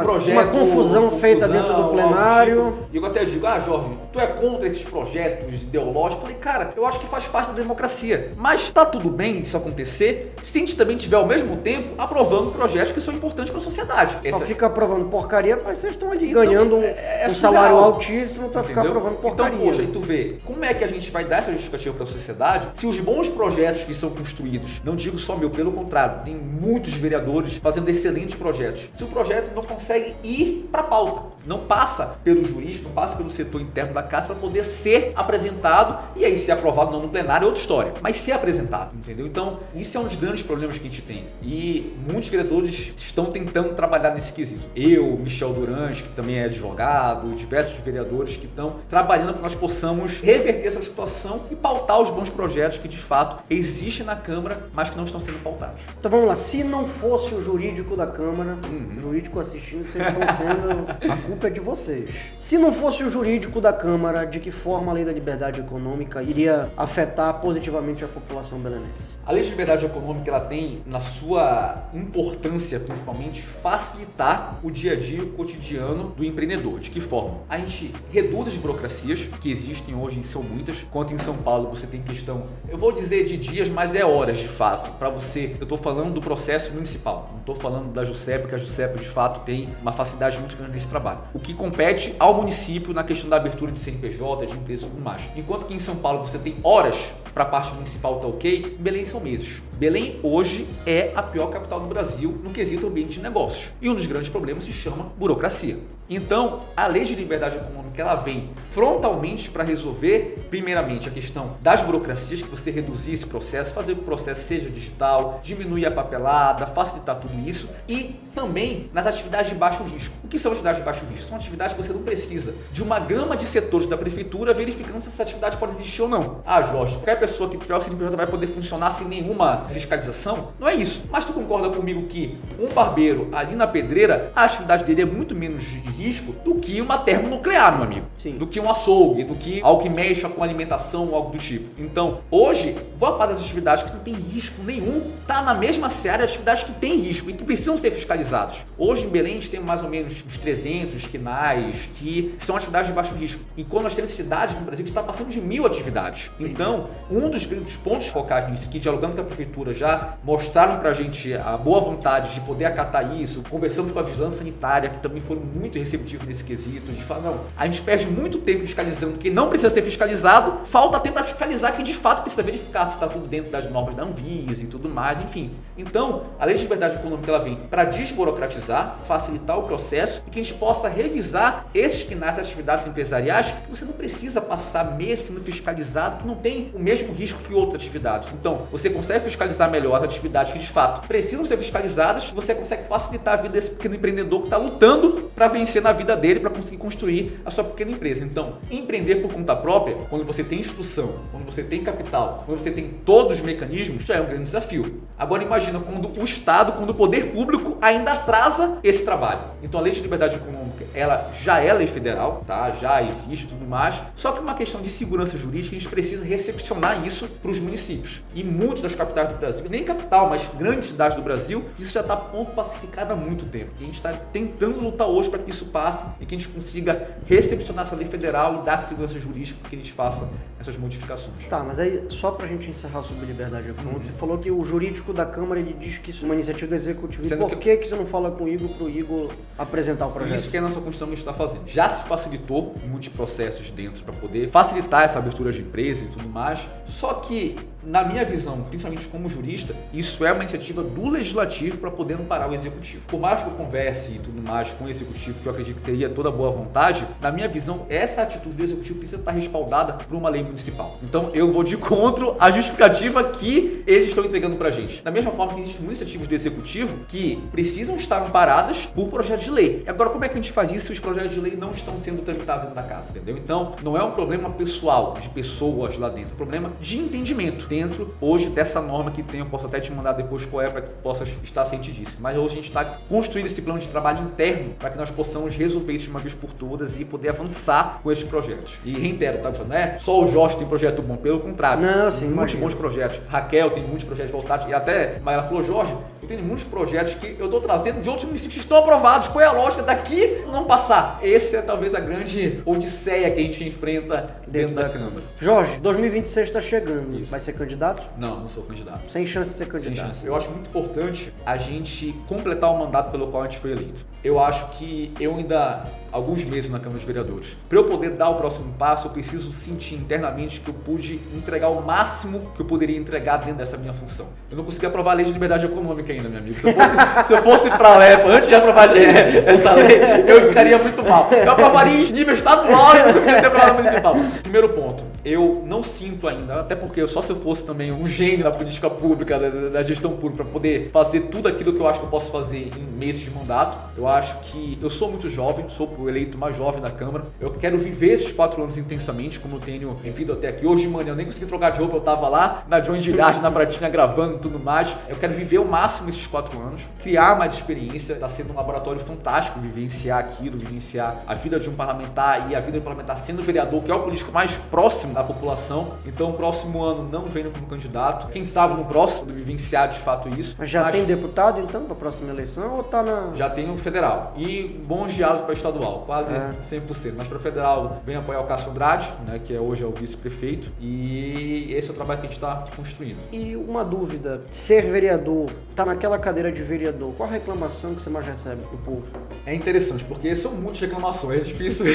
projeto, uma confusão feita dentro do plenário. Tipo. E eu até digo, Jorge, tu é contra esses projetos ideológicos? Eu falei, cara, eu acho que faz parte da democracia. Mas tá tudo bem isso acontecer se a gente também tiver ao mesmo tempo aprovando projetos que são importantes para a sociedade. Só fica aprovando porcaria, mas vocês estão ali ganhando um salário altíssimo para ficar aprovando porcaria. Então, poxa, aí tu vê, como é que a gente vai dar essa justificativa para a sociedade se os bons projetos que são construídos, não digo só meu, pelo contrário, tem muitos vereadores fazendo excelentes projetos. Se o projeto não consegue ir para a pauta, não passa pelo jurista, não passa pelo setor interno da casa para poder ser apresentado e aí ser aprovado não no plenário é outra história, mas ser apresentado, entendeu? Então, isso é um dos grandes problemas que a gente tem e muitos vereadores estão tentando trabalhar nesse quesito. Eu, Michel Durães, que também é advogado, diversos vereadores que estão trabalhando para que nós possamos reverter essa situação e pautar os bons projetos que de fato existem na Câmara, mas que não estão sendo pautados. Então vamos lá, se não fosse o jurídico da Câmara, o jurídico assistindo, vocês estão sendo... A culpa é de vocês. Se não fosse o jurídico da Câmara, de que forma a Lei da Liberdade Econômica iria afetar positivamente a população belenense? A Lei de Liberdade Econômica, ela tem na sua importância, principalmente, facilitar o dia a dia, o cotidiano do empreendedor. De que forma? A gente reduz as burocracias que existem hoje, e são muitas. Enquanto em São Paulo você tem questão, eu vou dizer de dias, mas é horas de fato, para você. Eu estou falando do processo municipal, não estou falando da JUSEP, porque a JUSEP de fato tem uma facilidade muito grande nesse trabalho. O que compete ao município na questão da abertura de CNPJ, de empresas e tudo mais. Enquanto que em São Paulo você tem horas para a parte municipal, tá ok, em Belém são meses. Belém hoje é a pior capital do Brasil no quesito ambiente de negócios. E um dos grandes problemas se chama burocracia. Então, a Lei de Liberdade Econômica, ela vem frontalmente para resolver, primeiramente, a questão das burocracias, que você reduzir esse processo, fazer com que o processo seja digital, diminuir a papelada, facilitar tudo isso e também nas atividades de baixo risco. O que são atividades de baixo risco? São atividades que você não precisa de uma gama de setores da prefeitura verificando se essa atividade pode existir ou não. Jorge, qualquer pessoa que tiver o CNPJ vai poder funcionar sem nenhuma fiscalização, não é isso. Mas tu concorda comigo que um barbeiro ali na pedreira, a atividade dele é muito menos de risco do que uma termonuclear, meu amigo. Sim. Do que um açougue, do que algo que mexa com alimentação ou algo do tipo. Então, hoje, boa parte das atividades que não tem risco nenhum tá na mesma seara de atividades que tem risco e que precisam ser fiscalizados. Hoje em Belém a gente tem mais ou menos uns 300 quinais que são atividades de baixo risco. E quando nós temos cidades no Brasil que está passando de 1000 atividades. Então, um dos grandes pontos focais nisso, que dialogando com a prefeitura já mostraram pra gente a boa vontade de poder acatar isso, conversamos com a vigilância sanitária, que também foram muito receptivos nesse quesito, de falar, não, a gente perde muito tempo fiscalizando quem não precisa ser fiscalizado, falta tempo para fiscalizar quem de fato precisa verificar se está tudo dentro das normas da Anvisa e tudo mais, enfim. Então, a Lei de Liberdade Econômica ela vem para desburocratizar, facilitar o processo e que a gente possa revisar esses quinais de atividades empresariais que você não precisa passar mês sendo fiscalizado, que não tem o mesmo risco que outras atividades. Então, você consegue fiscalizar melhor as atividades que de fato precisam ser fiscalizadas, você consegue facilitar a vida desse pequeno empreendedor que está lutando para vencer na vida dele, para conseguir construir a sua pequena empresa. Então, empreender por conta própria, quando você tem instrução, quando você tem capital, quando você tem todos os mecanismos, já é um grande desafio. Agora imagina quando o Estado, quando o poder público ainda atrasa esse trabalho. Então a Lei de Liberdade Econômica, ela já é lei federal, tá? Já existe e tudo mais, só que uma questão de segurança jurídica, a gente precisa recepcionar isso para os municípios. E muitas das capitais do Brasil, nem capital, mas grandes cidades do Brasil, isso já está ponto pacificado há muito tempo. E a gente está tentando lutar hoje para que isso passe e que a gente consiga recepcionar essa lei federal e dar segurança jurídica para que a gente faça essas modificações. Tá, mas aí só pra gente encerrar sobre liberdade econômica, você falou que o jurídico da Câmara ele diz que isso é uma iniciativa do Executivo. Sendo e por que você não fala com o Igor pro Igor apresentar o projeto? Isso que é a nossa Constituição que a gente está fazendo. Já se facilitou muitos processos dentro para poder facilitar essa abertura de empresa e tudo mais, só que na minha visão, principalmente como jurista, isso é uma iniciativa do Legislativo para poder amparar o Executivo. Por mais que eu converse e tudo mais com o Executivo, que eu acredito que teria toda a boa vontade, na minha visão, essa atitude do Executivo precisa estar respaldada por uma lei municipal. Então eu vou de contra a justificativa que eles estão entregando para a gente. Da mesma forma que existem muitas iniciativas do Executivo que precisam estar amparadas por projetos de lei. Agora, como é que a gente faz isso se os projetos de lei não estão sendo tramitados dentro da casa? Entendeu? Então, não é um problema pessoal de pessoas lá dentro, é um problema de entendimento dentro hoje dessa norma que tem. Eu posso até te mandar depois qual é para que tu possas estar ciente disso. Mas hoje a gente está construindo esse plano de trabalho interno para que nós possamos resolver isso de uma vez por todas e poder avançar com esses projetos. E reitero, tá, pessoal? Não é só o Jorge tem projeto bom, pelo contrário. Não, sim, muitos bons projetos. Raquel tem muitos projetos voltados. E até ela falou, Jorge, eu tenho muitos projetos que eu estou trazendo de outros municípios que estão aprovados. Qual é a lógica daqui não passar? Essa é talvez a grande odisseia que a gente enfrenta dentro da Câmara. Jorge, 2026 está chegando. Isso. Vai ser candidato? Não sou candidato. Sem chance de ser candidato. Sem chance. Eu acho muito importante a gente completar o mandato pelo qual a gente foi eleito. Eu acho que eu ainda, alguns meses na Câmara dos Vereadores, para eu poder dar o próximo passo, eu preciso sentir internamente que eu pude entregar o máximo que eu poderia entregar dentro dessa minha função. Eu não consegui aprovar a Lei de Liberdade Econômica ainda, meu amigo. Se eu fosse para a Lepa, antes de aprovar essa lei, eu ficaria muito mal. Eu aprovaria em nível estadual e não conseguiria ter aprovado municipal. Primeiro ponto, eu não sinto ainda, até porque só se eu fosse também um gênio da política pública, da gestão pública, para poder fazer tudo aquilo que eu acho que eu posso fazer em meses de mandato. Eu acho que eu sou muito jovem, sou o eleito mais jovem da Câmara. Eu quero viver esses 4 anos intensamente, como eu tenho vivido até aqui. Hoje de manhã eu nem consegui trocar de roupa, eu tava lá na John Gilliard, na Pratinha, gravando e tudo mais. Eu quero viver o máximo esses 4 anos, criar mais experiência. Tá sendo um laboratório fantástico vivenciar aquilo, vivenciar a vida de um parlamentar e a vida de um parlamentar sendo vereador, que é o político mais próximo da população. Então, o próximo ano não venho como candidato. Quem sabe no próximo vivenciar de fato isso. Mas já tem deputado então para a próxima eleição ou tá na... Já tem o federal e bons diálogos para estadual, quase 100%. Mas para federal vem apoiar o Cássio Andrade, né, que hoje é o vice-prefeito, e esse é o trabalho que a gente está construindo. E uma dúvida, ser vereador, tá naquela cadeira de vereador, qual a reclamação que você mais recebe do povo? É interessante, porque são muitas reclamações, é difícil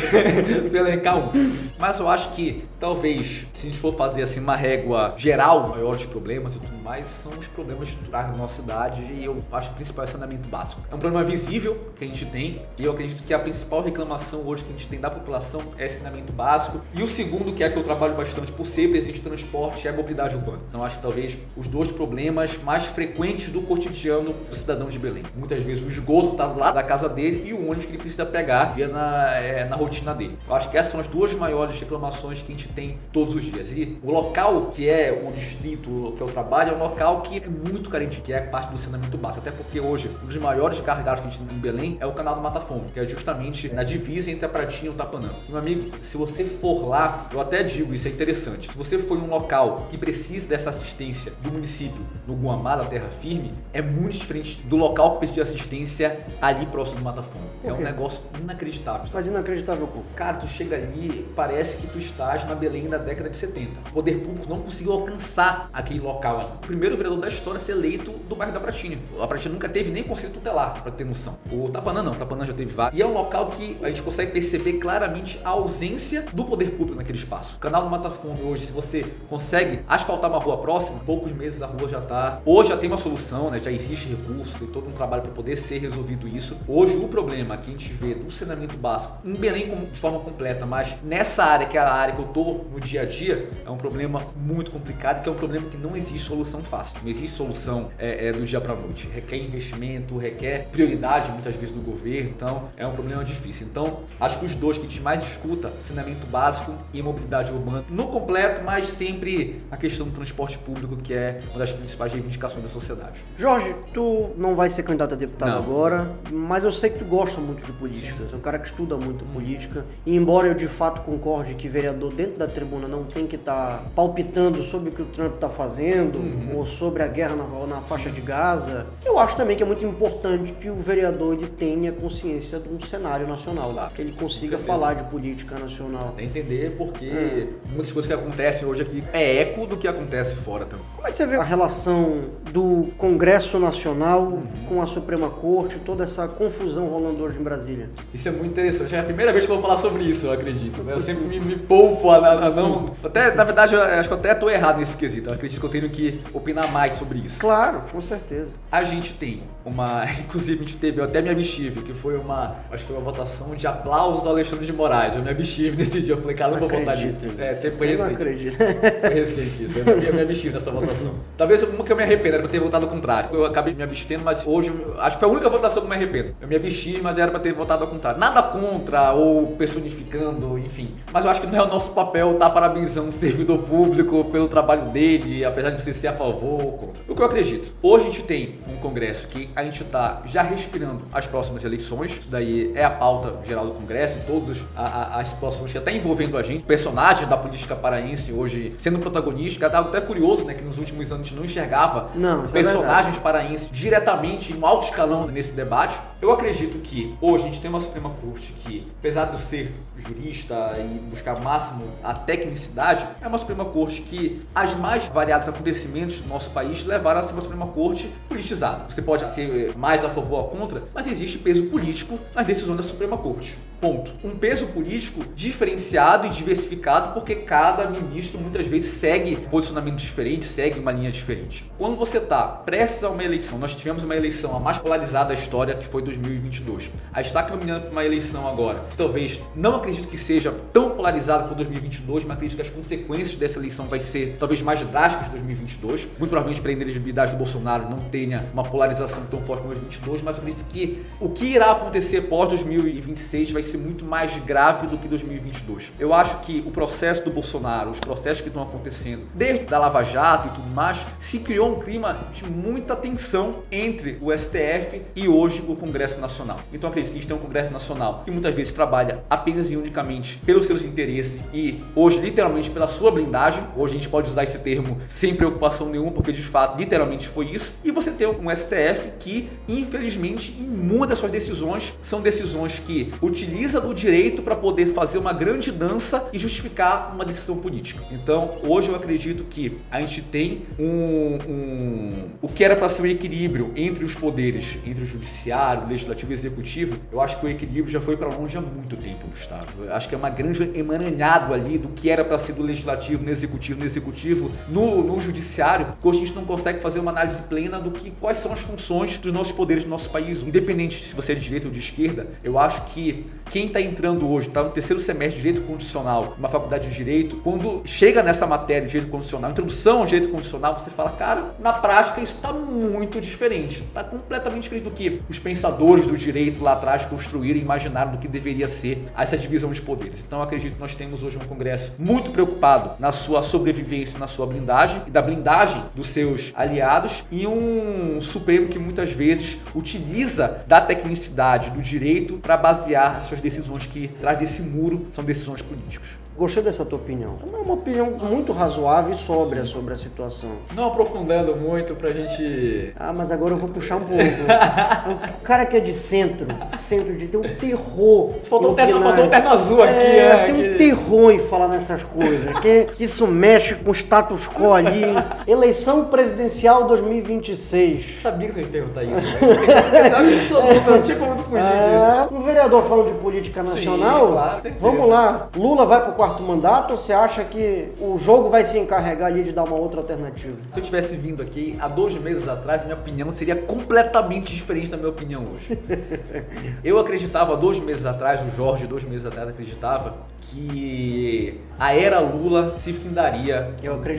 elencar mas eu acho que talvez, se a gente for fazer assim uma régua geral, maiores problemas e tudo mais, são os problemas estruturais da nossa cidade, e eu acho que o principal é o saneamento básico. É um problema visível que a gente tem, e eu acredito que a principal reclamação hoje que a gente tem da população é saneamento básico, e o segundo, que é que eu trabalho bastante por ser presidente de transporte, é a mobilidade urbana. Então acho que talvez os 2 problemas mais frequentes do cotidiano do cidadão de Belém. Muitas vezes o esgoto está lá da casa dele e o ônibus que ele precisa pegar na rotina dele. Eu acho que essas são as 2 maiores reclamações que a gente tem Belém todos os dias. E o local que é o distrito que eu trabalho é um local que é muito carente, que é a parte do saneamento básico. Até porque hoje, um dos maiores gargalos que a gente tem em Belém é o canal do Mata Fome, que é justamente na divisa entre a Pratinha e o Tapanã. Meu amigo, se você for lá, eu até digo, isso é interessante, se você for em um local que precisa dessa assistência do município no Guamá, da terra firme, é muito diferente do local que precisa de assistência ali próximo do Mata Fome. É um negócio inacreditável. Mas inacreditável como? Cara, tu chega ali, parece que tu estás na Belém da década de 70. O poder público não conseguiu alcançar aquele local ainda. O primeiro vereador da história a ser eleito do bairro da Pratinha. A Pratinha nunca teve nem conselho tutelar, pra ter noção. O Tapanã não, o Tapanã já teve vários. E é um local que a gente consegue perceber claramente a ausência do poder público naquele espaço. O canal do Mata Fome hoje, se você consegue asfaltar uma rua próxima, em poucos meses a rua já tá... Hoje já tem uma solução, né? Já existe recurso, tem todo um trabalho para poder ser resolvido isso. Hoje o problema que a gente vê do saneamento básico, em Belém de forma completa, mas nessa área, que é a área que eu tô no dia a dia, é um problema muito complicado, que é um problema que não existe solução fácil. Não existe solução do dia para noite. Requer investimento, requer prioridade muitas vezes do governo, então é um problema difícil. Então, acho que os dois que a gente mais escuta, saneamento básico e mobilidade urbana, no completo, mas sempre a questão do transporte público, que é uma das principais reivindicações da sociedade. Jorge, tu não vai ser candidato a deputado agora, mas eu sei que tu gosta muito de política. Você é um cara que estuda muito política. E embora eu de fato concorde que vereador dentro da tribuna não tem que estar palpitando sobre o que o Trump está fazendo ou sobre a guerra na faixa de Gaza, eu acho também que é muito importante que o vereador ele tenha consciência de um cenário nacional, que ele consiga falar de política nacional. Entender porque muitas coisas que acontecem hoje aqui é eco do que acontece fora também. Como é que você vê a relação do Congresso Nacional com a Suprema Corte, toda essa confusão rolando hoje em Brasília? Isso é muito interessante. É a primeira vez que eu vou falar sobre isso, eu acredito. Né? Eu sempre me poupo a não... Até, na verdade, eu acho que eu até estou errado nesse quesito. Eu acredito que eu tenho que opinar mais sobre isso. Claro, com certeza. A gente tem uma... Inclusive, a gente teve até me abstive, que foi acho que foi uma votação de aplausos do Alexandre de Moraes. Eu me abstive nesse dia. Eu falei, cara, não vou votar nisso. Sempre foi recente. Não acredito. Foi recente isso. Eu me abstive nessa votação. Talvez uma que eu me arrependo, era pra ter votado ao contrário. Eu acabei me abstendo, mas hoje, acho que foi a única votação que eu me arrependo. Eu me abstive, mas era pra ter votado ao contrário. Nada contra ou personificando, enfim. Mas eu acho que não é o nosso papel estar parabenizando o servidor público pelo trabalho dele, apesar de você ser a favor ou contra. O que eu acredito? Hoje a gente tem um congresso que a gente tá já respirando as próximas eleições. Isso daí é a pauta geral do congresso, em todas as situações que está envolvendo a gente. Personagens da política paraense hoje sendo protagonista, que é algo até curioso, né? Que nos últimos anos a gente não enxergava personagens paraenses diretamente em alto escalão nesse debate. Eu acredito que hoje a gente tem uma Suprema Corte que, apesar de eu ser jurista e buscar máximo a tecnicidade, é uma Suprema Corte que as mais variados acontecimentos do nosso país levaram a ser uma Suprema Corte politizada. Você pode ser mais a favor ou contra, mas existe peso político nas decisões da Suprema Corte. Ponto. Um peso político diferenciado e diversificado, porque cada ministro muitas vezes segue posicionamento diferente, segue uma linha diferente. Quando você está prestes a uma eleição, nós tivemos uma eleição a mais polarizada da história, que foi 2022. A gente está caminhando para uma eleição agora, que talvez não acredito que seja tão polarizada como 2022, mas acredito que as consequências dessa eleição vai ser talvez mais drásticas em 2022. Muito provavelmente para a inelegibilidade do Bolsonaro não tenha uma polarização tão forte como 2022, mas acredito que o que irá acontecer pós 2026 vai ser muito mais grave do que 2022. Eu acho que o processo do Bolsonaro, os processos que estão acontecendo, desde a Lava Jato e tudo mais, se criou um clima de muita tensão entre o STF e hoje o Congresso Nacional. Então acredito que a gente tem um Congresso Nacional que muitas vezes trabalha apenas e unicamente pelos seus interesses e hoje literalmente pela sua blindagem. Hoje a gente pode usar esse termo sem preocupação nenhuma, porque de fato literalmente foi isso. E você tem um STF que infelizmente em muitas das suas decisões são decisões que utilizam do direito para poder fazer uma grande dança e justificar uma decisão política. Então, hoje eu acredito que a gente tem o que era para ser um equilíbrio entre os poderes, entre o judiciário, o legislativo e o executivo. Eu acho que o equilíbrio já foi para longe há muito tempo, Gustavo. Eu acho que é uma grande emaranhado ali do que era para ser do legislativo no executivo, no judiciário, que hoje a gente não consegue fazer uma análise plena do que quais são as funções dos nossos poderes no nosso país. Independente se você é de direita ou de esquerda, eu acho que quem está entrando hoje, está no terceiro semestre de Direito Constitucional, uma faculdade de Direito, quando chega nessa matéria de Direito Constitucional, introdução ao Direito Constitucional, você fala, cara, na prática isso está muito diferente. Está completamente diferente do que os pensadores do direito lá atrás construíram e imaginaram do que deveria ser essa divisão de poderes. Então eu acredito que nós temos hoje um Congresso muito preocupado na sua sobrevivência, na sua blindagem e da blindagem dos seus aliados, e um Supremo que muitas vezes utiliza da tecnicidade do direito para basear suas decisões, que atrás desse muro são decisões políticas. Gostei dessa tua opinião. É uma opinião muito razoável e sóbria sobre a situação. Não aprofundando muito pra gente... Ah, mas agora eu vou puxar um pouco. O cara que é de centro de ter um terror. Faltou um terno azul aqui. Tem um terror em falar nessas coisas. Que isso mexe com o status quo ali. Eleição presidencial 2026. Sabia que você ia me perguntar isso. Né? Não tinha como fugir disso. Um vereador falando de política nacional. Sim, claro, certeza. Vamos lá. Lula vai pro quarto mandato, ou você acha que o jogo vai se encarregar ali de dar uma outra alternativa? Se eu tivesse vindo aqui há 2 meses atrás, minha opinião seria completamente diferente da minha opinião hoje. Eu acreditava há 2 meses atrás, o Jorge 2 meses atrás acreditava que a era Lula se findaria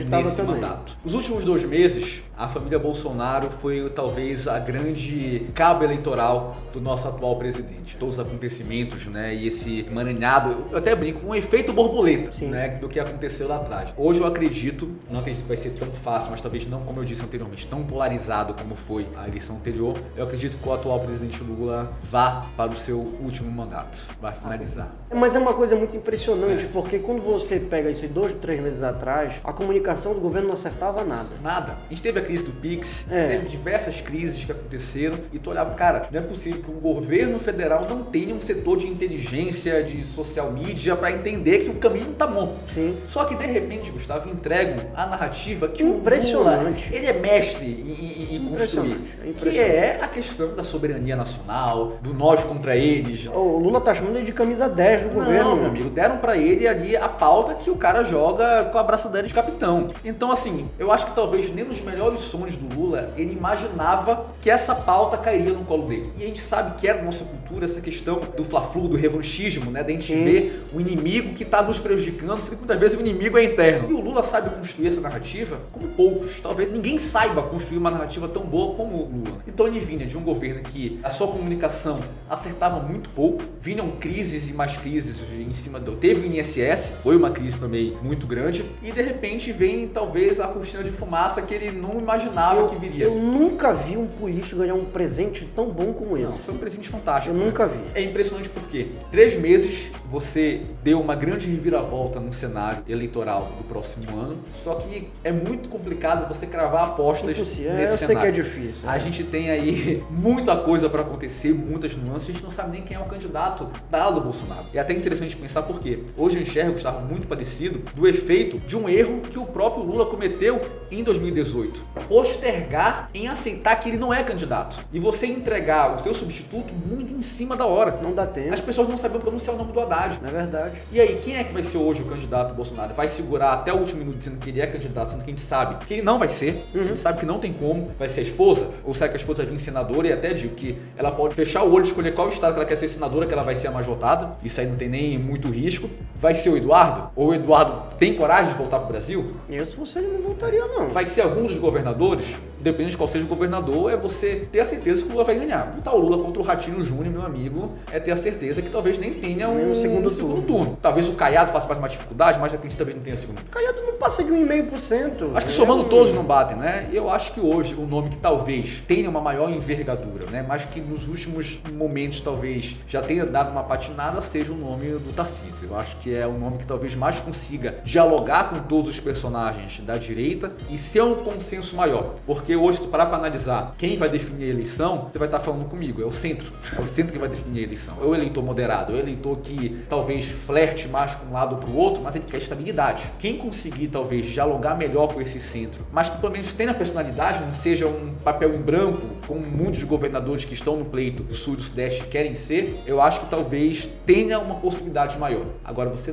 nesse também. mandato. Os últimos 2 meses, a família Bolsonaro foi talvez a grande cabo eleitoral do nosso atual presidente. Todos os acontecimentos, né, e esse emaranhado, eu até brinco, um efeito borboleta, né, do que aconteceu lá atrás. Hoje eu não acredito que vai ser tão fácil, mas talvez não, como eu disse anteriormente, tão polarizado como foi a eleição anterior. Eu acredito que o atual presidente Lula vá para o seu último mandato, vai finalizar. Mas é uma coisa muito impressionante, porque quando você pega isso 2, 3 meses atrás, a comunicação do governo não acertava nada. Nada. A gente teve a crise do Pix, teve diversas crises que aconteceram, e tu olhava, cara, não é possível que um governo federal não tenha um setor de inteligência, de social media, para entender que o caminho não tá bom. Sim. Só que de repente, Gustavo, entregam a narrativa que impressionante. O Lula, ele é mestre em construir, que é a questão da soberania nacional, do nós contra eles. O Lula tá chamando ele de camisa 10 do governo. Não, meu amigo, deram pra ele ali a pauta que o cara joga com a braçadeira de capitão. Então, assim, eu acho que talvez nem nos melhores sonhos do Lula, ele imaginava que essa pauta cairia no colo dele. E a gente sabe que é da nossa cultura essa questão do fla-flu, do revanchismo, né? Da gente ver o inimigo que tá nos prejudicando, sendo que muitas vezes o inimigo é interno. E o Lula sabe construir essa narrativa como poucos. Talvez ninguém saiba construir uma narrativa tão boa como o Lula. Então ele vinha de um governo que a sua comunicação acertava muito pouco, vinham crises e mais crises em cima do... Teve o INSS, foi uma crise também muito grande, e de repente vem talvez a cortina de fumaça que ele não imaginava que viria. Eu nunca vi um político ganhar um presente tão bom como esse. Não, foi um presente fantástico. Eu nunca vi. É impressionante porque 3 meses você deu uma grande reviravolta no cenário eleitoral do próximo ano, só que é muito complicado você cravar apostas nesse cenário. Eu sei que é difícil. A gente tem aí muita coisa para acontecer, muitas nuances, a gente não sabe nem quem é o candidato dado Bolsonaro. É até interessante pensar porque hoje eu enxergo que estava muito parecido do efeito de um erro que o próprio Lula cometeu em 2018. Postergar em aceitar que ele não é candidato. E você entregar o seu substituto muito em cima da hora. Não dá tempo. As pessoas não sabiam pronunciar o nome do Haddad. É verdade. E aí, quem é que vai ser hoje o candidato Bolsonaro? Vai segurar até o último minuto dizendo que ele é candidato, sendo que a gente sabe que ele não vai ser. A gente sabe que não tem como. Vai ser a esposa? Ou será que a esposa vai vir senadora? E até digo que ela pode fechar o olho e escolher qual estado que ela quer ser senadora, que ela vai ser a mais votada. Isso aí não tem nem muito risco. Vai ser o Eduardo? Ou o Eduardo tem coragem de voltar para o Brasil? Eu, se fosse ele, não voltaria, não. Vai ser algum dos governadores? Dependendo de qual seja o governador, é você ter a certeza que o Lula vai ganhar. Botar o Lula contra o Ratinho Júnior, meu amigo, é ter a certeza que talvez nem tenha um segundo turno. Talvez o Caiado faça mais uma dificuldade, mas a gente talvez não tenha segundo turno. O Caiado não passa de 1,5%. Acho que somando todos não batem, né? Eu acho que hoje o nome que talvez tenha uma maior envergadura, né? Mas que nos últimos momentos talvez já tenha dado uma patinada, seja o nome do Tarcísio. Eu acho que é o nome que talvez mais consiga dialogar com todos os personagens da direita e ser um consenso maior. Porque hoje, se tu parar para analisar quem vai definir a eleição, você vai estar falando comigo, é o centro. É o centro que vai definir a eleição. É o eleitor moderado, é o eleitor que talvez flerte mais com um lado ou para o outro, mas ele quer estabilidade. Quem conseguir talvez dialogar melhor com esse centro, mas que pelo menos tenha personalidade, não seja um papel em branco, como muitos governadores que estão no pleito do Sul e do Sudeste querem ser, eu acho que talvez tenha uma possibilidade maior. Agora, você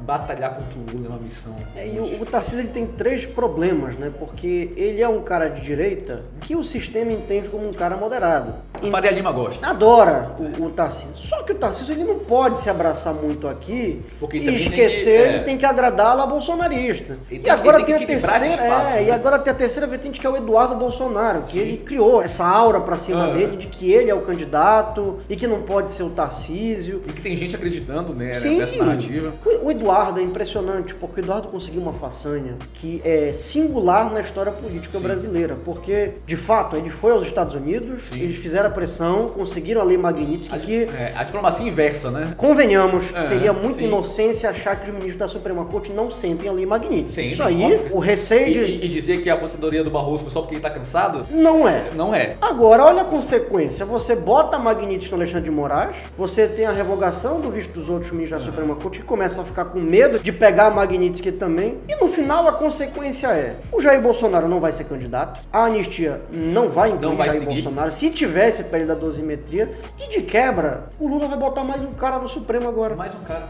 batalhar contra o Lula é uma missão. E o Tarcísio ele tem 3 problemas, né? Porque ele é um cara de direita que o sistema entende como um cara moderado. Faria Lima gosta. Adora o Tarcísio. Só que o Tarcísio ele não pode se abraçar muito aqui porque e esquecer, ele tem que agradar a la bolsonarista. E agora tem a terceira, e agora tem a terceira vertente, que é o Eduardo Bolsonaro, que ele criou essa aura pra cima dele de que ele é o candidato e que não pode ser o Tarcísio. E que tem gente acreditando, né, nessa narrativa. O Eduardo é impressionante, porque o Eduardo conseguiu uma façanha que é singular na história política brasileira, porque, de fato, ele foi aos Estados Unidos, eles fizeram a pressão, conseguiram a Lei Magnitsky, a diplomacia inversa, né? Convenhamos, seria muita inocência achar que os ministros da Suprema Corte não sentem a Lei Magnitsky. Isso aí, o receio E dizer que a aposentadoria do Barroso foi só porque ele tá cansado? Não é. Não é. Agora, olha a consequência. Você bota a Magnitsky no Alexandre de Moraes, você tem a revogação do visto dos outros ministros da Suprema Corte que começam a ficar com medo de pegar a Magnitsky também. E no final a consequência é: o Jair Bolsonaro não vai ser candidato, a anistia não vai incluir Jair Bolsonaro, se tivesse pele da dosimetria, e de quebra, o Lula vai botar mais um cara no Supremo agora. Mais um cara.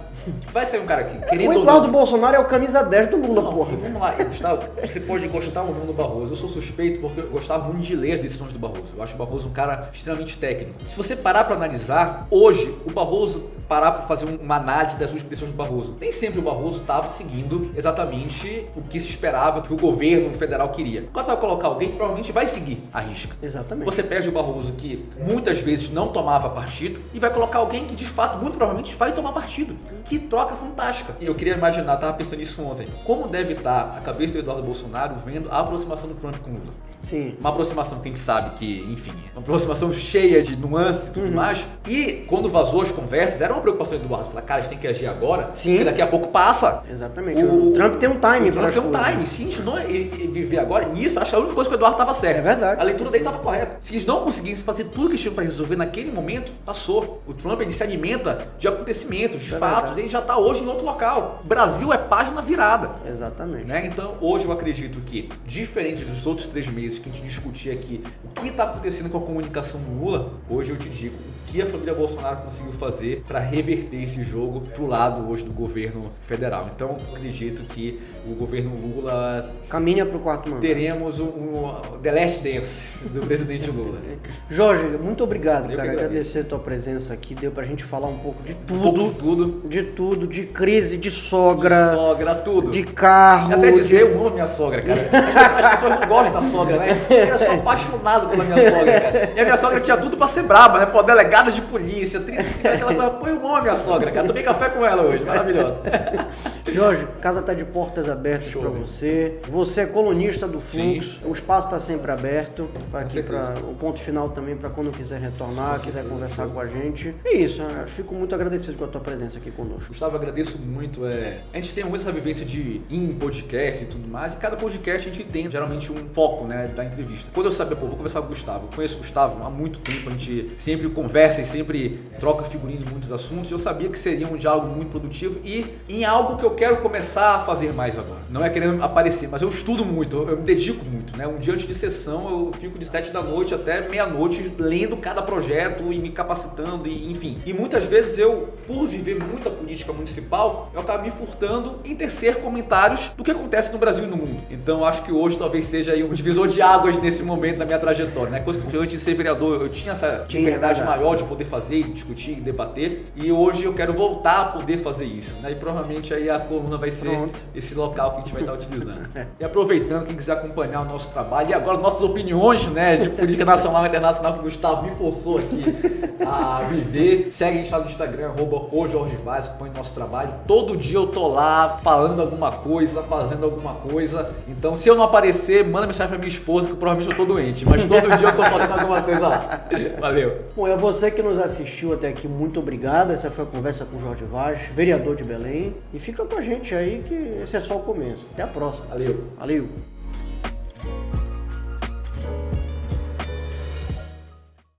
Vai sair um cara aqui, querendo o Eduardo Bolsonaro é o camisa 10 do Lula, porra. Vamos lá, Gustavo, você pode gostar ou não do Barroso. Eu sou suspeito porque eu gostava muito de ler decisões do Barroso. Eu acho o Barroso um cara extremamente técnico. Se você parar para analisar, hoje, o Barroso parar para fazer uma análise das últimas decisões do Barroso, nem sempre o Barroso estava seguindo exatamente o que se esperava, que o governo federal queria. Quando vai colocar alguém, provavelmente vai seguir a risca. Exatamente. Você perde o Barroso, que muitas vezes não tomava partido, e vai colocar alguém que de fato, muito provavelmente, vai tomar partido. Que troca fantástica. E eu queria imaginar, tava pensando nisso ontem, como deve estar a cabeça do Eduardo Bolsonaro vendo a aproximação do Trump com o Lula. Sim. Uma aproximação que a gente sabe que, enfim, uma aproximação cheia de nuances e tudo mais. E quando vazou as conversas, era uma preocupação do Eduardo. Falar, cara, a gente tem que agir agora, porque daqui a pouco passa. Exatamente. O Trump tem um timing. O Trump tem um timing. Se a gente não viver agora nisso, acho que a única coisa que o Eduardo estava certo. É verdade. A leitura dele estava correta. Se eles não conseguissem fazer tudo que eles tinham para resolver naquele momento, passou. O Trump, ele se alimenta de acontecimentos, de fatos. Ele já está hoje em outro local. O Brasil é página virada. Exatamente. Né? Então, hoje eu acredito que, diferente dos outros 3 meses que a gente discutia aqui, o que está acontecendo com a comunicação do Lula, hoje eu te digo o que a família Bolsonaro conseguiu fazer para reverter esse jogo pro lado hoje do governo federal. Então, eu acredito que o governo Lula caminha pro 4º mandato. Teremos o The Last Dance do presidente Lula. Jorge, muito obrigado, cara. Agradecer a tua presença aqui. Deu pra gente falar um pouco de tudo. De tudo, de crise, de sogra. De sogra, tudo. De carro. E até dizer, eu amo a minha sogra, cara. As pessoas não gostam da sogra, né? Eu sou apaixonado pela minha sogra, cara. E a minha sogra tinha tudo pra ser braba, né? Pô, delegada de polícia, aquela coisa. Pô, eu amo a minha sogra, cara. Tomei café com ela hoje, maravilhosa. Jorge, a casa tá de portas abertas para você. Você é colunista do Fluxo. O espaço está sempre aberto para aqui, para o ponto final também, para quando quiser retornar, quiser conversar com a gente. É isso, eu fico muito agradecido com a tua presença aqui conosco. Gustavo, agradeço muito. A gente tem muito essa vivência de ir em podcast e tudo mais, e cada podcast a gente tem geralmente um foco, né, da entrevista. Quando eu sabia, vou conversar com o Gustavo. Eu conheço o Gustavo há muito tempo, a gente sempre conversa e sempre troca figurinha de muitos assuntos. Eu sabia que seria um diálogo muito produtivo e em algo que eu quero começar a fazer mais agora. Não é querendo aparecer, mas eu estudo muito, eu me dedico muito, né? Um dia antes de sessão eu fico de 7 da noite até meia-noite lendo cada projeto e me capacitando, e enfim. E muitas vezes eu, por viver muita política municipal, eu acabo me furtando em tecer comentários do que acontece no Brasil e no mundo. Então eu acho que hoje talvez seja aí um divisor de águas nesse momento da minha trajetória, né? Coisa que antes de ser vereador eu tinha essa liberdade maior de poder fazer, discutir e debater, e hoje eu quero voltar a poder fazer isso, né? E provavelmente aí a coluna vai ser esse local que a gente vai estar utilizando. E aproveitando, quem quiser acompanhar o nosso trabalho e agora nossas opiniões, né, de política nacional e internacional que o Gustavo me forçou aqui a viver, segue a gente lá no Instagram, @ojorgevaz, acompanha o nosso trabalho. Todo dia eu tô lá falando alguma coisa, fazendo alguma coisa. Então, se eu não aparecer, manda mensagem pra minha esposa que provavelmente eu tô doente, mas todo dia eu tô fazendo alguma coisa lá. Valeu. Bom, é você que nos assistiu até aqui, muito obrigado. Essa foi a conversa com o Jorge Vaz, vereador de Belém. E fica com a gente aí que esse é só o começo. Até a próxima. Valeu. Valeu.